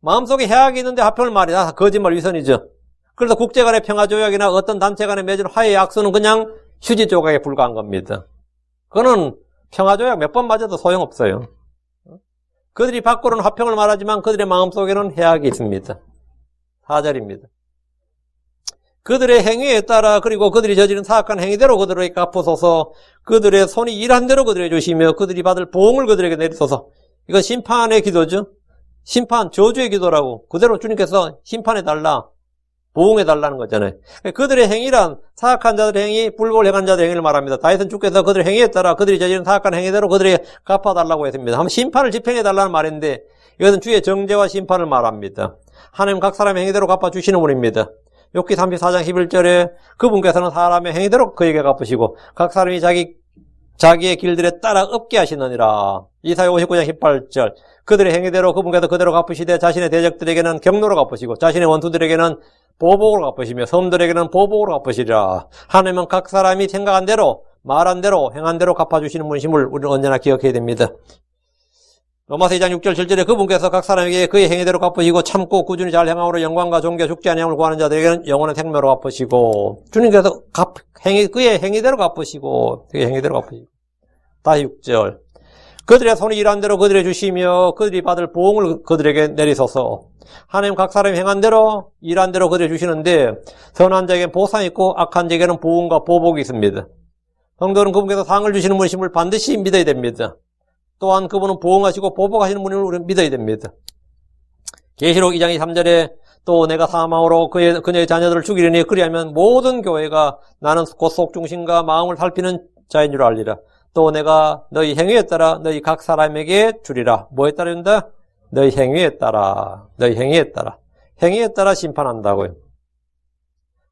마음속에 해악이 있는데 화평을 말이다. 거짓말 위선이죠. 그래서 국제간의 평화조약이나 어떤 단체 간에 맺은 화해의 약수는 그냥 휴지 조각에 불과한 겁니다. 그거는 평화조약 몇 번 맞아도 소용없어요. 그들이 밖으로는 화평을 말하지만 그들의 마음속에는 해악이 있습니다. 4절입니다. 그들의 행위에 따라 그리고 그들이 저지른 사악한 행위대로 그들에게 갚으소서. 그들의 손이 일한 대로 그들에게 주시며 그들이 받을 보응을 그들에게 내리소서. 이건 심판의 기도죠. 심판, 저주의 기도라고. 그대로 주님께서 심판해달라, 보응해달라는 거잖아요. 그들의 행위란 사악한 자들의 행위, 불법을 행한 자들의 행위를 말합니다. 다윗은 주께서 그들의 행위에 따라 그들이 저지른 사악한 행위대로 그들에게 갚아달라고 했습니다. 한번 심판을 집행해달라는 말인데 이것은 주의 정죄와 심판을 말합니다. 하나님 각 사람의 행위대로 갚아주시는 분입니다. 욥기 34장 11절에 그분께서는 사람의 행위대로 그에게 갚으시고 각 사람이 자기의 길들에 따라 없게 하시느니라. 이사야 59장 18절 그들의 행위대로 그분께서 그대로 갚으시되 자신의 대적들에게는 경로로 갚으시고 자신의 원수들에게는 보복으로 갚으시며 섬들에게는 보복으로 갚으시리라. 하나님은 각 사람이 생각한 대로 말한 대로 행한 대로 갚아주시는 분이심을 우리는 언제나 기억해야 됩니다. 로마서 2장 6절 7절에 그분께서 각 사람에게 그의 행위대로 갚으시고 참고 꾸준히 잘 행함으로 영광과 존귀 죽지 아니함을 구하는 자들에게는 영원한 생명으로 갚으시고 주님께서 그의 행위대로 갚으시고 그의 행위대로 갚으시고 다시 6절 그들의 손이 일한 대로 그들에게 주시며 그들이 받을 보응을 그들에게 내리소서. 하나님 각 사람이 행한 대로 일한 대로 그들에게 주시는데 선한 자에게는 보상이 있고 악한 자에게는 보응과 보복이 있습니다. 성도는 그분께서 상을 주시는 분이심을 반드시 믿어야 됩니다. 또한 그분은 보응하시고 보복하시는 분임을 우리는 믿어야 됩니다. 계시록 2장 3절에 또 내가 사망으로 그녀의 자녀들을 죽이려니 그리하면 모든 교회가 나는 곧 속중심과 마음을 살피는 자인 줄 알리라. 또 내가 너희 행위에 따라 너희 각 사람에게 주리라. 뭐에 따라 준다? 너희 행위에 따라. 너희 행위에 따라. 행위에 따라 심판한다고요.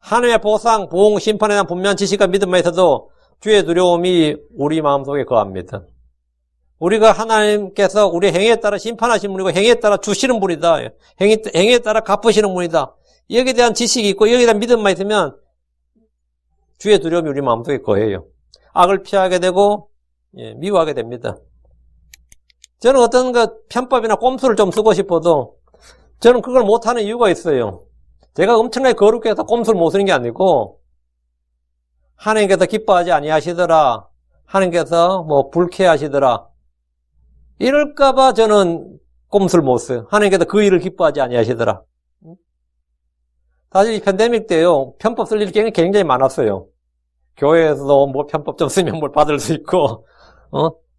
하나님의 보상, 보응, 심판에 대한 분명한 지식과 믿음만 있어도 주의 두려움이 우리 마음속에 거합니다. 우리가 하나님께서 우리 행위에 따라 심판하시는 분이고 행위에 따라 주시는 분이다. 행위에 따라 갚으시는 분이다. 여기에 대한 지식이 있고 여기에 대한 믿음만 있으면 주의 두려움이 우리 마음속에 거해요. 악을 피하게 되고 미워하게 됩니다. 저는 어떤 편법이나 꼼수를 좀 쓰고 싶어도 저는 그걸 못하는 이유가 있어요. 제가 엄청나게 거룩해 해서 꼼수를 못 쓰는 게 아니고 하나님께서 기뻐하지 아니하시더라. 하나님께서 불쾌하시더라. 이럴까봐 저는 꼼수를 못 써요. 하나님께서 그 일을 기뻐하지 아니하시더라. 사실 이 팬데믹 때요, 편법 쓸 일이 굉장히 많았어요. 교회에서도 편법 좀 쓰면 뭘 받을 수 있고,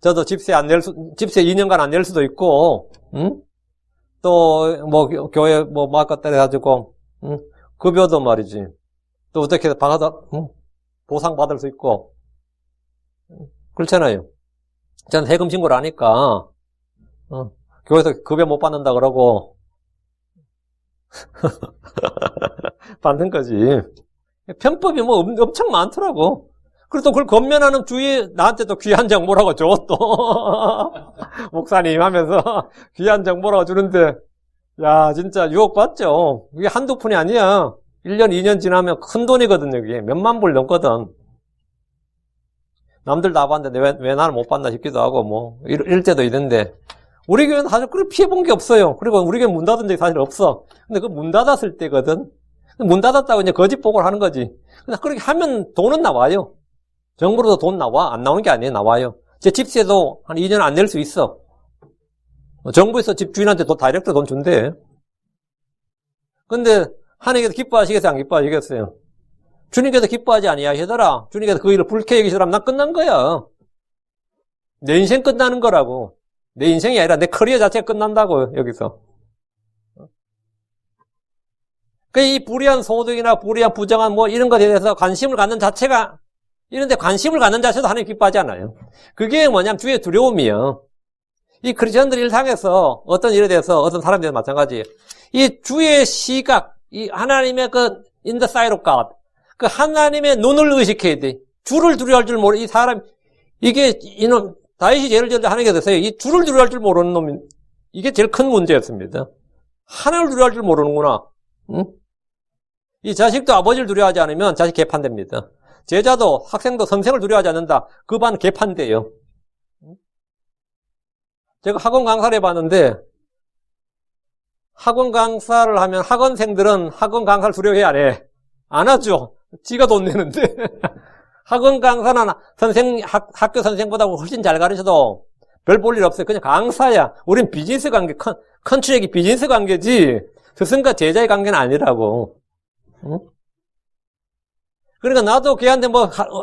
저도 집세 2년간 안 낼 수도 있고, 또, 교회 마음껏 때려가지고, 급여도 말이지. 또 어떻게 보상 받을 수 있고, 그렇잖아요. 저는 세금 신고를 하니까, 교회에서 급여 못 받는다 그러고, 받는 거지. 편법이 엄청 많더라고. 그리고 또 그걸 건면하는 주위에 나한테 또 귀한 정보라고 줘, 또. 목사님 하면서 귀한 정보라고 주는데, 야, 진짜 유혹받죠. 이게 한두 푼이 아니야. 1년, 2년 지나면 큰 돈이거든요, 이게. 몇만 불 넘거든. 남들 다 봤는데 왜 나는 못 봤나 싶기도 하고, 이럴 때도 있는데. 우리 교회는 사실 그렇게 피해본 게 없어요. 그리고 우리 교회 문 닫은 적이 사실 없어. 근데 그 문 닫았을 때거든. 문 닫았다고 이제 거짓 보고를 하는 거지. 근데 그렇게 하면 돈은 나와요. 정부로도 돈 나와. 안 나오는 게 아니에요. 나와요. 제 집세도 한 2년 안 낼 수 있어. 정부에서 집주인한테 다이렉트 돈 준대. 근데 하나님께서 기뻐하시겠어요? 안 기뻐하시겠어요? 주님께서 기뻐하지 아니하시더라. 주님께서 그 일을 불쾌히 여기시라면 난 끝난 거야. 내 인생 끝나는 거라고. 내 인생이 아니라 내 커리어 자체가 끝난다고, 여기서. 이 불의한 소득이나 불의한 부정한 이런 것에 대해서 관심을 갖는 자체가, 이런데 관심을 갖는 자체도 하나님 기뻐하지 않아요. 그게 뭐냐면 주의 두려움이에요. 이 크리스천들 일상에서 어떤 일에 대해서 어떤 사람들도 마찬가지예요. 이 주의 시각, 이 하나님의 in the sight of God. 그 하나님의 눈을 의식해야 돼. 주를 두려워할 줄 모르, 이 사람, 다윗이 예를 들어 하나님께서 됐어요. 이 주를 두려워할 줄 모르는 놈이, 이게 제일 큰 문제였습니다. 하나님을 두려워할 줄 모르는구나. 응? 이 자식도 아버지를 두려워하지 않으면 자식 개판됩니다. 제자도 학생도 선생을 두려워하지 않는다. 그 반 개판돼요. 제가 학원 강사를 해봤는데 학원 강사를 하면 학원생들은 학원 강사를 두려워해 안 해? 안 하죠. 지가 돈 내는데. 학원 강사는 학교 선생보다 훨씬 잘 가르쳐도 별 볼 일 없어요. 그냥 강사야. 우린 비즈니스 관계, 컨트랙이 비즈니스 관계지 스승과 제자의 관계는 아니라고. 응? 그러니까 나도 걔한테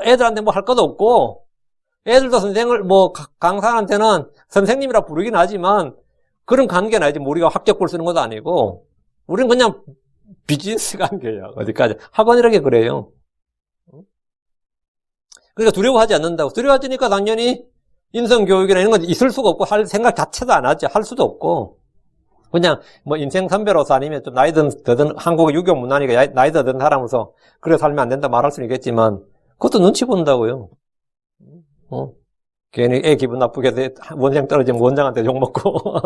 애들한테 할 것도 없고, 애들도 선생을, 강사한테는 선생님이라 부르긴 하지만, 그런 관계는 아니지. 우리가 학적불 쓰는 것도 아니고, 우린 그냥 비즈니스 관계야. 어디까지. 학원이라는 게 그래요. 그러니까 두려워하지 않는다고. 두려워하지니까 당연히 인성교육이나 이런 건 있을 수가 없고, 할 생각 자체도 안 하지. 할 수도 없고. 그냥 뭐 인생 선배로서 아니면 좀 나이 든 한국의 유교 문화니까 나이 든 사람으로서 그래 살면 안 된다 말할 수는 있겠지만 그것도 눈치 본다고요. 괜히 애 기분 나쁘게 돼. 원장 떨어지면 원장한테 욕먹고.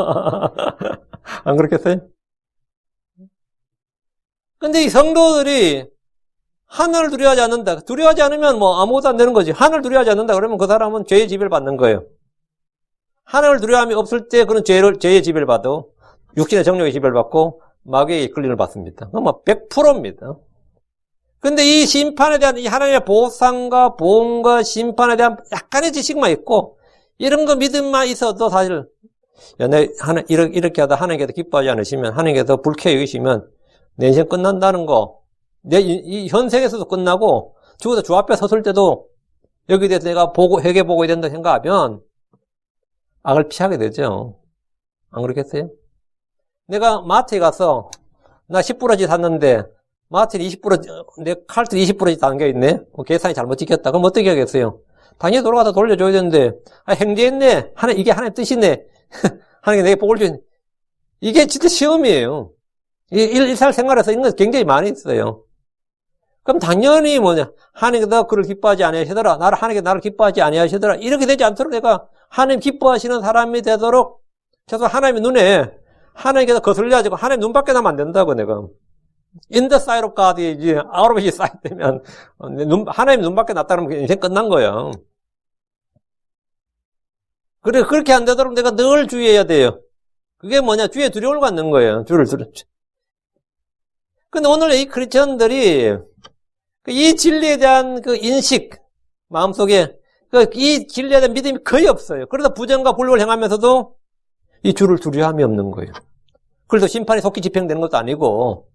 안 그렇겠어요? 근데 이 성도들이 하늘을 두려워하지 않는다. 두려워하지 않으면 뭐 아무것도 안 되는 거지. 하늘을 두려워하지 않는다. 그러면 그 사람은 죄의 지배를 받는 거예요. 하늘을 두려움이 없을 때 그런 죄의 지배를 받아. 육신의 정욕의 지배를 받고 마귀의 이끌림을 받습니다. 그건 뭐 100%입니다. 근데 이 심판에 대한 이 하나님의 보상과 보험과 심판에 대한 약간의 지식만 있고 이런 거 믿음만 있어도 사실 이렇게 하다 하나님께서 기뻐하지 않으시면 하나님께서 불쾌해 여기시면 내 인생 끝난다는 거 이 현생에서도 끝나고 죽어서 주 앞에 섰을 때도 여기에 대해서 내가 회개 보고 된다 생각하면 악을 피하게 되죠. 안 그렇겠어요? 내가 마트에 가서 나 10%지 샀는데 마트에 20%, 내 카드 20%지 담겨있네? 계산이 잘못 찍혔다. 그럼 어떻게 하겠어요? 당연히 돌아가서 돌려줘야 되는데, 행제했네. 이게 하나의 뜻이네. 하나님 내게 복을 주네. 이게 진짜 시험이에요. 일상 생활에서 이런 거 굉장히 많이 있어요. 그럼 당연히 하나님께서 그를 기뻐하지 아니하시더라. 하나님께서 나를 기뻐하지 아니하시더라. 이렇게 되지 않도록 내가 하나님 기뻐하시는 사람이 되도록, 최소 하나님의 눈에 하나님께서 거슬려가지고 하나님 눈 밖에 나면 안 된다고 내가. In the sight of God, 이제 out of his sight 되면 하나님 눈 밖에 났다 그러면 인생 끝난 거예요. 그래 그렇게 안 되도록 내가 늘 주의해야 돼요. 그게 주의 두려움을 갖는 거예요. 주를 두려워. 근데 오늘 이 크리스천들이 이 진리에 대한 그 인식 마음속에 이 진리에 대한 믿음이 거의 없어요. 그래서 부정과 불법을 행하면서도 이 주를 두려움이 없는 거예요. 그래서 심판이 속히 집행되는 것도 아니고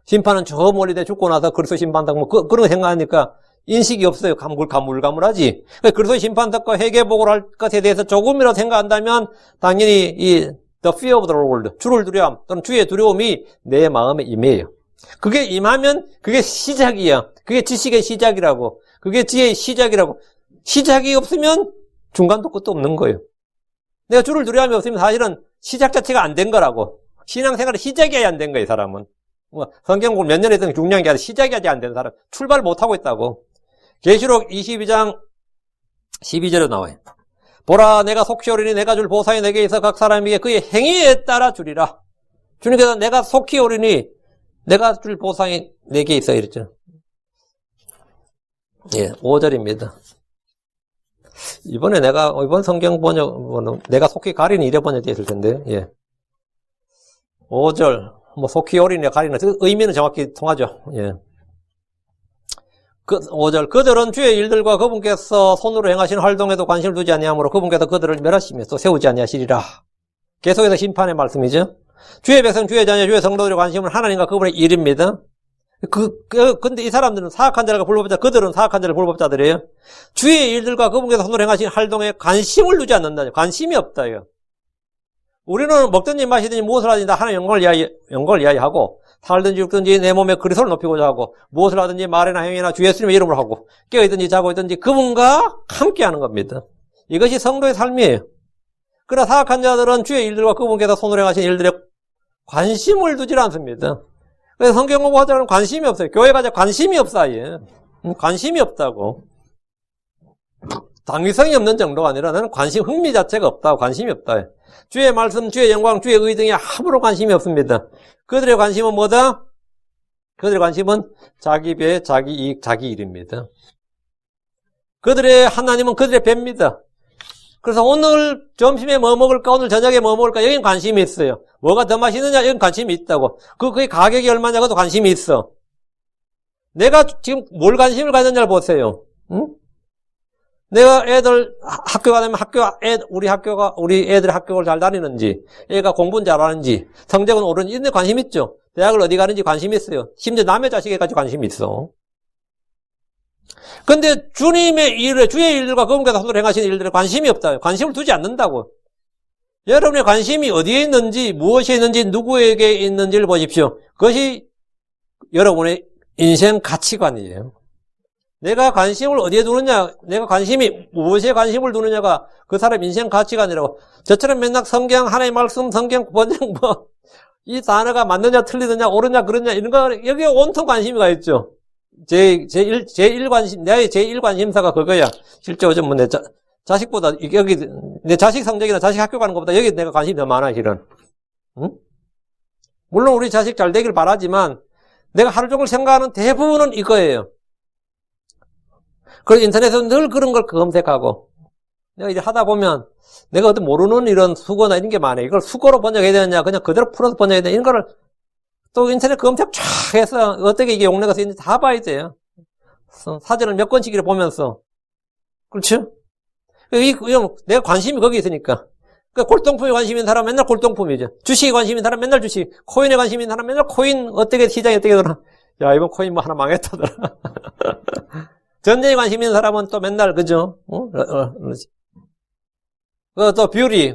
심판은 저 멀리 돼 죽고 나서 그리스도 심판받고 그런 거 생각하니까 인식이 없어요. 가물가물하지. 그리스도 심판받고 회개복을 할 것에 대해서 조금이라도 생각한다면 당연히 the fear of the Lord, 주를 두려움 또는 주의 두려움이 내 마음에 임해요. 그게 임하면 그게 시작이야. 그게 지식의 시작이라고. 그게 지혜의 시작이라고. 시작이 없으면 중간도 끝도 없는 거예요. 내가 주를 두려움이 없으면 사실은 시작 자체가 안 된 거라고. 신앙생활의 시작이 안 된 거예요, 이 사람은. 성경 공부 몇 년 했던 중요한 게 아니라 시작이 아직 안 된 사람. 출발을 못하고 있다고. 계시록 22장 12절에 나와요. 보라, 내가 속히 오리니 내가 줄 보상이 내게 있어 각 사람에게 그의 행위에 따라 주리라. 주님께서 내가 속히 오리니 내가 줄 보상이 내게 있어 이랬죠. 예, 5절입니다. 이번 성경 번역은 내가 속히 가리니 이래 번역되어 있을 텐데, 예. 5절, 속히 오리니 가리니, 의미는 정확히 통하죠. 예. 5절, 그들은 주의 일들과 그분께서 손으로 행하신 활동에도 관심을 두지 아니하므로 그분께서 그들을 멸하시며 또 세우지 아니하시리라. 계속해서 심판의 말씀이죠. 주의 백성, 주의 자녀, 주의 성도들의 관심은 하나님과 그분의 일입니다. 근데 이 사람들은 사악한 자들과 불법자, 그들은 사악한 자들 불법자들이에요. 주의 일들과 그분께서 손으로 행하신 활동에 관심을 두지 않는다. 관심이 없다요. 우리는 먹든지 마시든지 무엇을 하든지 다 하나님 영광을 이야기하고 살든지 죽든지 내 몸에 그리스도를 높이고자 하고 무엇을 하든지 말이나 행위나 주 예수님의 이름으로 하고 깨어있든지 자고 있든지 그분과 함께 하는 겁니다. 이것이 성도의 삶이에요. 그러나 사악한 자들은 주의 일들과 그분께서 손으로 행하신 일들에 관심을 두질 않습니다. 그래서 성경 공부하자면 관심이 없어요. 교회 가자 관심이 없어 아예. 관심이 없다고. 당위성이 없는 정도가 아니라 나는 흥미 자체가 없다고. 관심이 없다. 주의 말씀, 주의 영광, 주의 의 등에 아무런 관심이 없습니다. 그들의 관심은 뭐다? 그들의 관심은 자기 배, 자기 이익, 자기 일입니다. 그들의 하나님은 그들의 배입니다. 그래서 오늘 점심에 뭐 먹을까, 오늘 저녁에 뭐 먹을까, 여긴 관심이 있어요. 뭐가 더 맛있느냐, 여긴 관심이 있다고. 그게 가격이 얼마냐, 그것도 관심이 있어. 내가 지금 뭘 관심을 가졌냐를 보세요. 응? 내가 애들 학교 가면 우리 애들 학교를 잘 다니는지, 애가 공부는 잘하는지, 성적은 오르는지, 이런 데 관심 있죠. 대학을 어디 가는지 관심이 있어요. 심지어 남의 자식에까지 관심이 있어. 근데 주님의 일을, 주의 일들과 그분께서 손으로 행하신 일들에 관심이 없다. 관심을 두지 않는다고. 여러분의 관심이 어디에 있는지, 무엇에 있는지, 누구에게 있는지를 보십시오. 그것이 여러분의 인생 가치관이에요. 내가 관심을 어디에 두느냐, 내가 관심이 무엇에 관심을 두느냐가 그 사람 인생 가치관이라고. 저처럼 맨날 성경, 하나님 말씀, 성경 번역 이 단어가 맞느냐, 틀리느냐, 옳으냐, 그러냐, 이런 거, 여기에 온통 관심이 가 있죠. 제1 관심, 내 제1 관심사가 그거야. 실제 요즘 뭐 내 자식보다, 여기, 내 자식 성적이나 자식 학교 가는 것보다 여기 내가 관심이 더 많아, 실은. 응? 물론 우리 자식 잘 되길 바라지만, 내가 하루 종일 생각하는 대부분은 이거예요. 그래서 인터넷에서 늘 그런 걸 검색하고, 내가 이제 하다 보면, 내가 어떤 모르는 이런 수거나 이런 게 많아요. 이걸 수거로 번역해야 되느냐, 그냥 그대로 풀어서 번역해야 되느냐, 이런 거를 또 인터넷 검색 쫙 해서 어떻게 이게 용례가 쓰이는지 다 봐야 돼요. 사전을 몇 권씩 이렇게 보면서. 그렇죠? 내가 관심이 거기 있으니까. 그러니까 골동품에 관심 있는 사람은 맨날 골동품이죠. 주식에 관심 있는 사람은 맨날 주식. 코인에 관심 있는 사람은 맨날 코인 어떻게 시장이 어떻게 되나. 야, 이번 코인 뭐 하나 망했다더라. 전쟁에 관심 있는 사람은 또 맨날 그죠? 또 뷰티.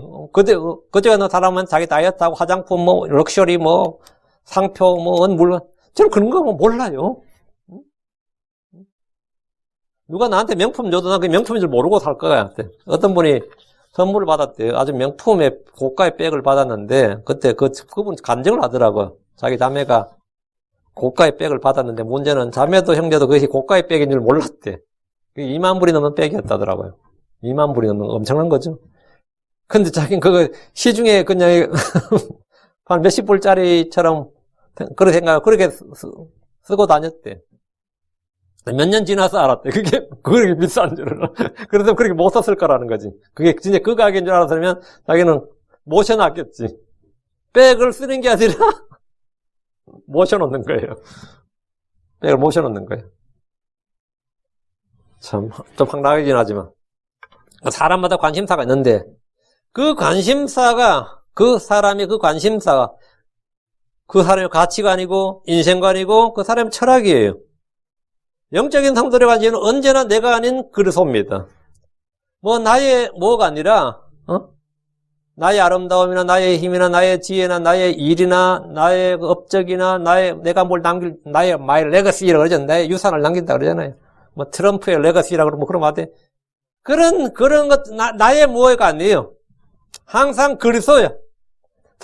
그저가 너 사람은 자기 다이어트하고 화장품 뭐 럭셔리 뭐 상표 뭐 물론 저는 그런 거 몰라요. 누가 나한테 명품 줘도 난 그 명품인 줄 모르고 살 거야. 어떤 분이 선물을 받았대요. 아주 명품의 고가의 백을 받았는데 그때 그분 간증을 하더라고요. 자기 자매가 고가의 백을 받았는데 문제는 자매도 형제도 그것이 고가의 백인 줄 몰랐대. 2만 불이 넘는 백이었다더라고요. 2만 불이 넘는 엄청난 거죠. 근데 자기는 그거 시중에 그냥 한 몇십 불짜리처럼 그렇게 생각, 그렇게 쓰고 다녔대. 몇 년 지나서 알았대. 그게 그렇게 비싼 줄은. 그래서 그렇게 못 썼을 거라는 거지. 그게 진짜 그 가격인 줄 알았으면 자기는 모셔놨겠지. 백을 쓰는 게 아니라 모셔놓는 거예요. 백을 모셔놓는 거예요. 참, 좀 황당하긴 하지만. 사람마다 관심사가 있는데, 그 관심사가, 그 사람의 그 관심사가, 그 사람의 가치관이고, 인생관이고, 그 사람의 철학이에요. 영적인 성도의 관심은 언제나 내가 아닌 그리스도입니다. 뭐, 나의 뭐가 아니라, 나의 아름다움이나 나의 힘이나 나의 지혜나 나의 일이나 나의 업적이나 내가 뭘 나의 my legacy라고 그러죠. 나의 유산을 남긴다 그러잖아요. 뭐, 트럼프의 레거시라고 그러면 그러면 안 돼. 그런 것, 나의 뭐가 아니에요. 항상 그리스도야.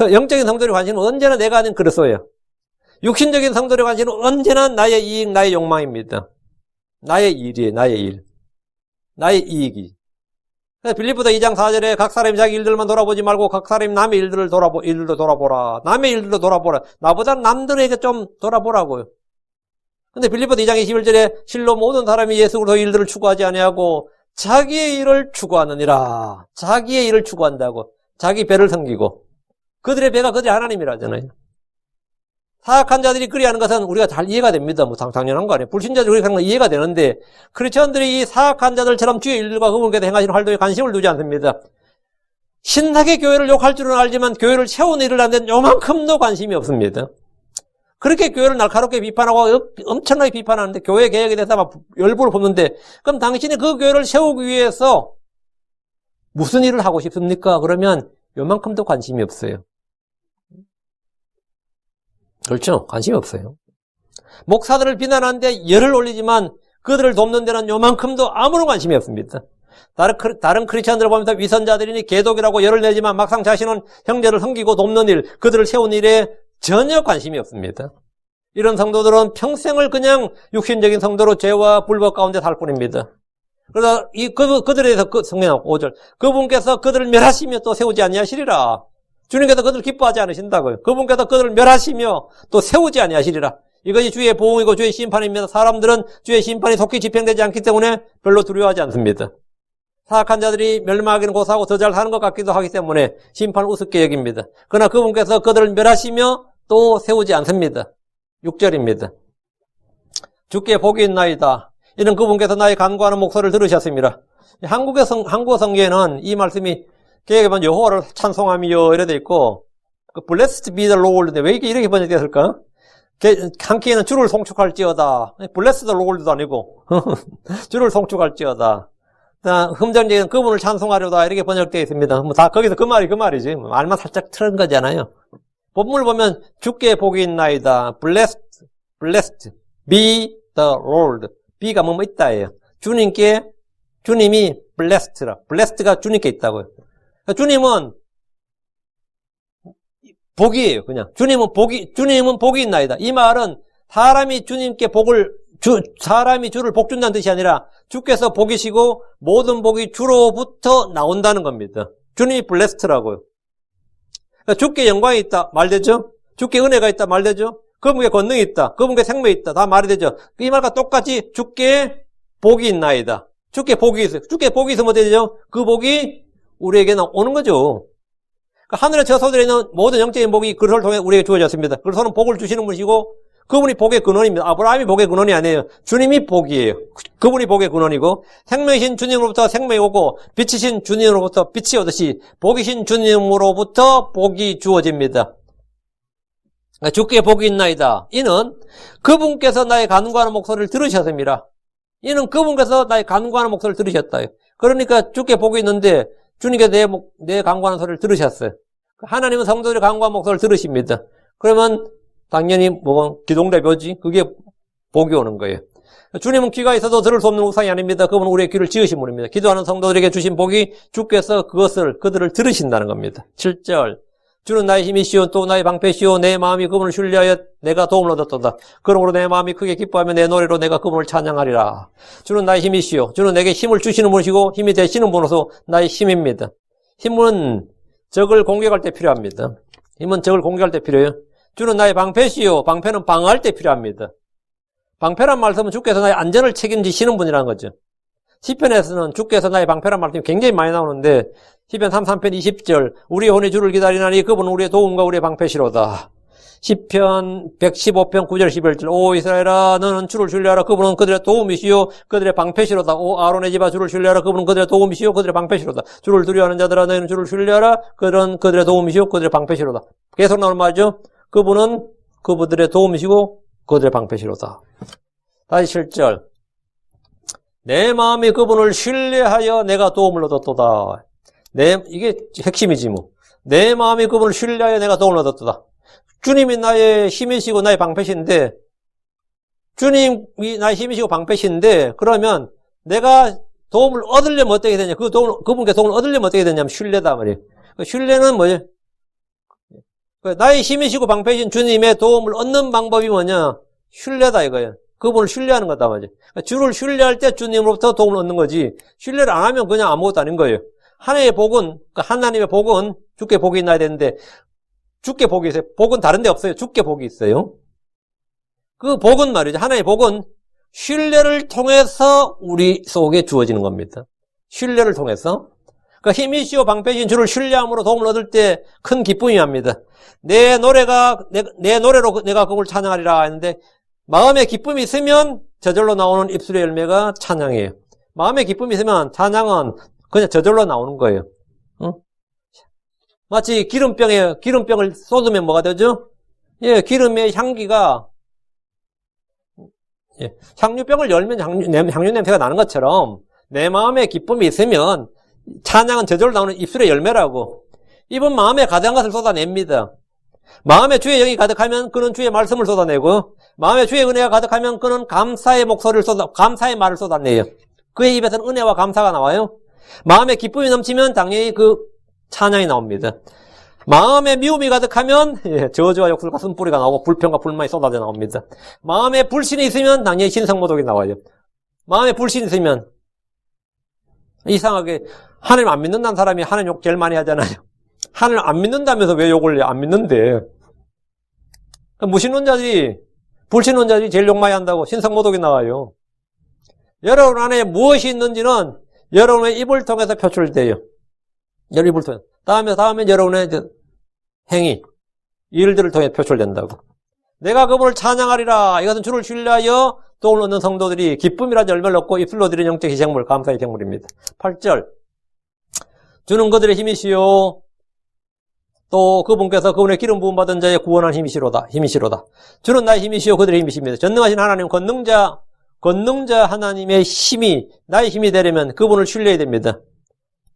영적인 성도의 관심은 언제나 내가 아닌 그리스도야. 육신적인 성도의 관심은 언제나 나의 이익, 나의 욕망입니다. 나의 일이에요, 나의 일. 나의 이익이. 빌립보서 2장 4절에 각 사람이 자기 일들만 돌아보지 말고 각 사람이 남의 일들도 돌아보라. 남의 일들도 돌아보라. 나보다 남들에게 좀 돌아보라고요. 근데 빌립보서 2장 21절에 실로 모든 사람이 예수 그리스도 일들을 추구하지 아니하고 자기의 일을 추구하느니라. 자기의 일을 추구한다고. 자기 배를 섬기고. 그들의 배가 그들의 하나님이라잖아요. 사악한 자들이 그리하는 것은 우리가 잘 이해가 됩니다. 뭐 당연한 거 아니에요. 불신자들이 그렇게 하는 건 이해가 되는데 크리스천들이 이 사악한 자들처럼 주의 일들과 그분께서 행하시는 활동에 관심을 두지 않습니다. 신나게 교회를 욕할 줄은 알지만 교회를 세우는 일을 하는 데는 요만큼도 관심이 없습니다. 그렇게 교회를 날카롭게 비판하고 엄청나게 비판하는데 교회 개혁에 대해서 막 열불을 붓는데 그럼 당신이 그 교회를 세우기 위해서 무슨 일을 하고 싶습니까? 그러면 요만큼도 관심이 없어요. 그렇죠? 관심이 없어요. 목사들을 비난하는데 열을 올리지만 그들을 돕는 데는 요만큼도 아무런 관심이 없습니다. 다른 크리스천들을 보면서 위선자들이니 개독이라고 열을 내지만 막상 자신은 형제를 섬기고 돕는 일, 그들을 세운 일에 전혀 관심이 없습니다. 이런 성도들은 평생을 그냥 육신적인 성도로 죄와 불법 가운데 살 뿐입니다. 그래서 그들에 대해서 성경 5절 그분께서 그들을 멸하시며 또 세우지 아니하시리라. 주님께서 그들을 기뻐하지 않으신다고요. 그분께서 그들을 멸하시며 또 세우지 아니하시리라. 이것이 주의 보응이고 주의 심판입니다. 사람들은 주의 심판이 속히 집행되지 않기 때문에 별로 두려워하지 않습니다. 사악한 자들이 멸망하기는 고사하고 더 잘 사는 것 같기도 하기 때문에 심판을 우습게 여깁니다. 그러나 그분께서 그들을 멸하시며 또 세우지 않습니다. 6절입니다. 주께 복이 있나이다. 이는 그분께서 나의 간구하는 목소리를 들으셨습니다. 한국어 성경에는 이 말씀이 개혁에 보면 여호와를 찬송하며 이래 돼 있고 Blessed be the Lord인데 왜 이렇게 번역되었을까? 한 께는 주를 송축할지어다. Blessed the Lord도 아니고 주를 송축할지어다. 흠정적인 그분을 찬송하려다 이렇게 번역되어 있습니다. 뭐 다 거기서 그 말이지. 말만 살짝 틀은 거잖아요. 본문을 보면 주께 복이 있나이다. Blessed be the Lord. be가 뭐뭐 있다예요. 주님이 blessed가 주님께 있다고요. 주님은 복이에요, 그냥. 주님은 복이 있나이다. 이 말은 사람이 주님께 사람이 주를 복 준다는 뜻이 아니라 주께서 복이시고 모든 복이 주로부터 나온다는 겁니다. 주님이 블레스트라고요. 그러니까 주께 영광이 있다, 말되죠? 주께 은혜가 있다, 말되죠? 그분께 권능이 있다, 그분께 생명이 있다, 다 말이 되죠? 이 말과 똑같이 주께 복이 있나이다. 주께 복이 있어요. 주께 복이 있으면 어떻게 되죠? 그 복이 우리에게 오는 거죠. 그러니까 하늘의 처소들에 있는 모든 영적인 복이 그리스도를 통해 우리에게 주어졌습니다. 그리스도는 복을 주시는 분이시고 그분이 복의 근원입니다. 아브라함이 복의 근원이 아니에요. 주님이 복이에요. 그분이 복의 근원이고 생명이신 주님으로부터 생명이 오고 빛이신 주님으로부터 빛이 오듯이 복이신 주님으로부터 복이 주어집니다. 주께 복이 있나이다. 이는 그분께서 나의 간구하는 목소리를 들으셨습니다. 이는 그분께서 나의 간구하는 목소리를 들으셨다. 그러니까 주께 복이 있는데 주님께서 내 간구하는 소리를 들으셨어요. 하나님은 성도들의 간구하는 목소리를 들으십니다. 그러면 당연히 기동대표지. 그게 복이 오는 거예요. 주님은 귀가 있어도 들을 수 없는 우상이 아닙니다. 그분은 우리의 귀를 지으신 분입니다. 기도하는 성도들에게 주신 복이 주께서 그들을 들으신다는 겁니다. 7절. 주는 나의 힘이시오 또 나의 방패시오 내 마음이 그분을 신뢰하여 내가 도움을 얻었도다. 그러므로 내 마음이 크게 기뻐하며 내 노래로 내가 그분을 찬양하리라. 주는 나의 힘이시오. 주는 내게 힘을 주시는 분이시고 힘이 되시는 분으로서 나의 힘입니다. 힘은 적을 공격할 때 필요합니다. 힘은 적을 공격할 때 필요해요. 주는 나의 방패시오. 방패는 방어할 때 필요합니다. 방패란 말씀은 주께서 나의 안전을 책임지시는 분이라는 거죠. 시편에서는 주께서 나의 방패란 말씀이 굉장히 많이 나오는데 시편 33편 20절 우리의 혼이 주를 기다리나니 그분은 우리의 도움과 우리의 방패시로다. 시편 115편 9절 11절 오 이스라엘아 너는 주를 신뢰하라 그분은 그들의 도움이시요 그들의 방패시로다. 오 아론의 집아 주를 신뢰하라 그분은 그들의 도움이시요 그들의 방패시로다. 주를 두려워하는 자들아 너희는 주를 신뢰하라 그들은 그들의 도움이시요 그들의 방패시로다. 계속 나오는 말이죠. 그분은 그분들의 도움이시고 그들의 방패시로다. 다시 7절 내 마음이 그분을 신뢰하여 내가 도움을 얻었도다. 이게 핵심이지 뭐. 내 마음이 그분을 신뢰하여 내가 도움을 얻었도다. 주님이 나의 힘이시고 나의 방패신데 주님이 나의 힘이시고 방패신데 그러면 내가 도움을 얻으려면 어떻게 되냐. 그분께 도움을 얻으려면 어떻게 되냐면 신뢰다 말이에요. 신뢰는 뭐예요? 나의 힘이시고 방패신 주님의 도움을 얻는 방법이 뭐냐? 신뢰다 이거예요. 그분을 신뢰하는 거다 말이에요. 주를 신뢰할 때 주님으로부터 도움을 얻는 거지. 신뢰를 안 하면 그냥 아무것도 아닌 거예요. 하나님의 복은 주께 복이 있나야 되는데 주께 복이 있어요. 복은 다른 데 없어요. 주께 복이 있어요. 그 복은 말이죠. 하나님의 복은 신뢰를 통해서 우리 속에 주어지는 겁니다. 신뢰를 통해서. 그러니까 힘이시오 방패신 주를 신뢰함으로 도움을 얻을 때 큰 기쁨이 합니다. 내 노래로 내가 그걸 찬양하리라 했는데 마음에 기쁨이 있으면 저절로 나오는 입술의 열매가 찬양이에요. 마음에 기쁨이 있으면 찬양은 그냥 저절로 나오는 거예요. 응? 마치 기름병을 쏟으면 뭐가 되죠? 예, 기름의 향기가 향유병을 열면 향유 냄새가 나는 것처럼 내 마음에 기쁨이 있으면 찬양은 저절로 나오는 입술의 열매라고. 이분 마음에 가득한 것을 쏟아냅니다. 마음에 주의 영이 가득하면 그는 주의 말씀을 쏟아내고 마음에 주의 은혜가 가득하면 그는 감사의 말을 쏟아내요. 그의 입에서는 은혜와 감사가 나와요. 마음에 기쁨이 넘치면 당연히 그 찬양이 나옵니다. 마음에 미움이 가득하면 저주와 욕설과 쓴뿌리가 나오고 불평과 불만이 쏟아져 나옵니다. 마음에 불신이 있으면 당연히 신성모독이 나와요. 마음에 불신이 있으면 이상하게 하나님 안 믿는다는 사람이 하나님 욕 제일 많이 하잖아요. 하나님 안 믿는다면서 왜 욕을 해? 안 믿는데. 무신론자들이 불신론자들이 제일 욕 많이 한다고 신성모독이 나와요. 여러분 안에 무엇이 있는지는 여러분의 입을 통해서 표출돼요. 여러분 입을 통해서. 다음에 여러분의 행위, 일들을 통해 표출된다고. 내가 그분을 찬양하리라. 이것은 주를 신뢰하여 도움을 얻는 성도들이 기쁨이라 열매를 얻고 입술로 드리는 영적 희생물, 감사의 희생물입니다. 8절. 주는 그들의 힘이시요. 또 그분께서 그분의 기름 부음 받은 자의 구원한 힘이시로다. 주는 나의 힘이시요. 그들의 힘이십니다. 전능하신 하나님, 권능자 하나님의 힘이 나의 힘이 되려면 그분을 신뢰해야 됩니다.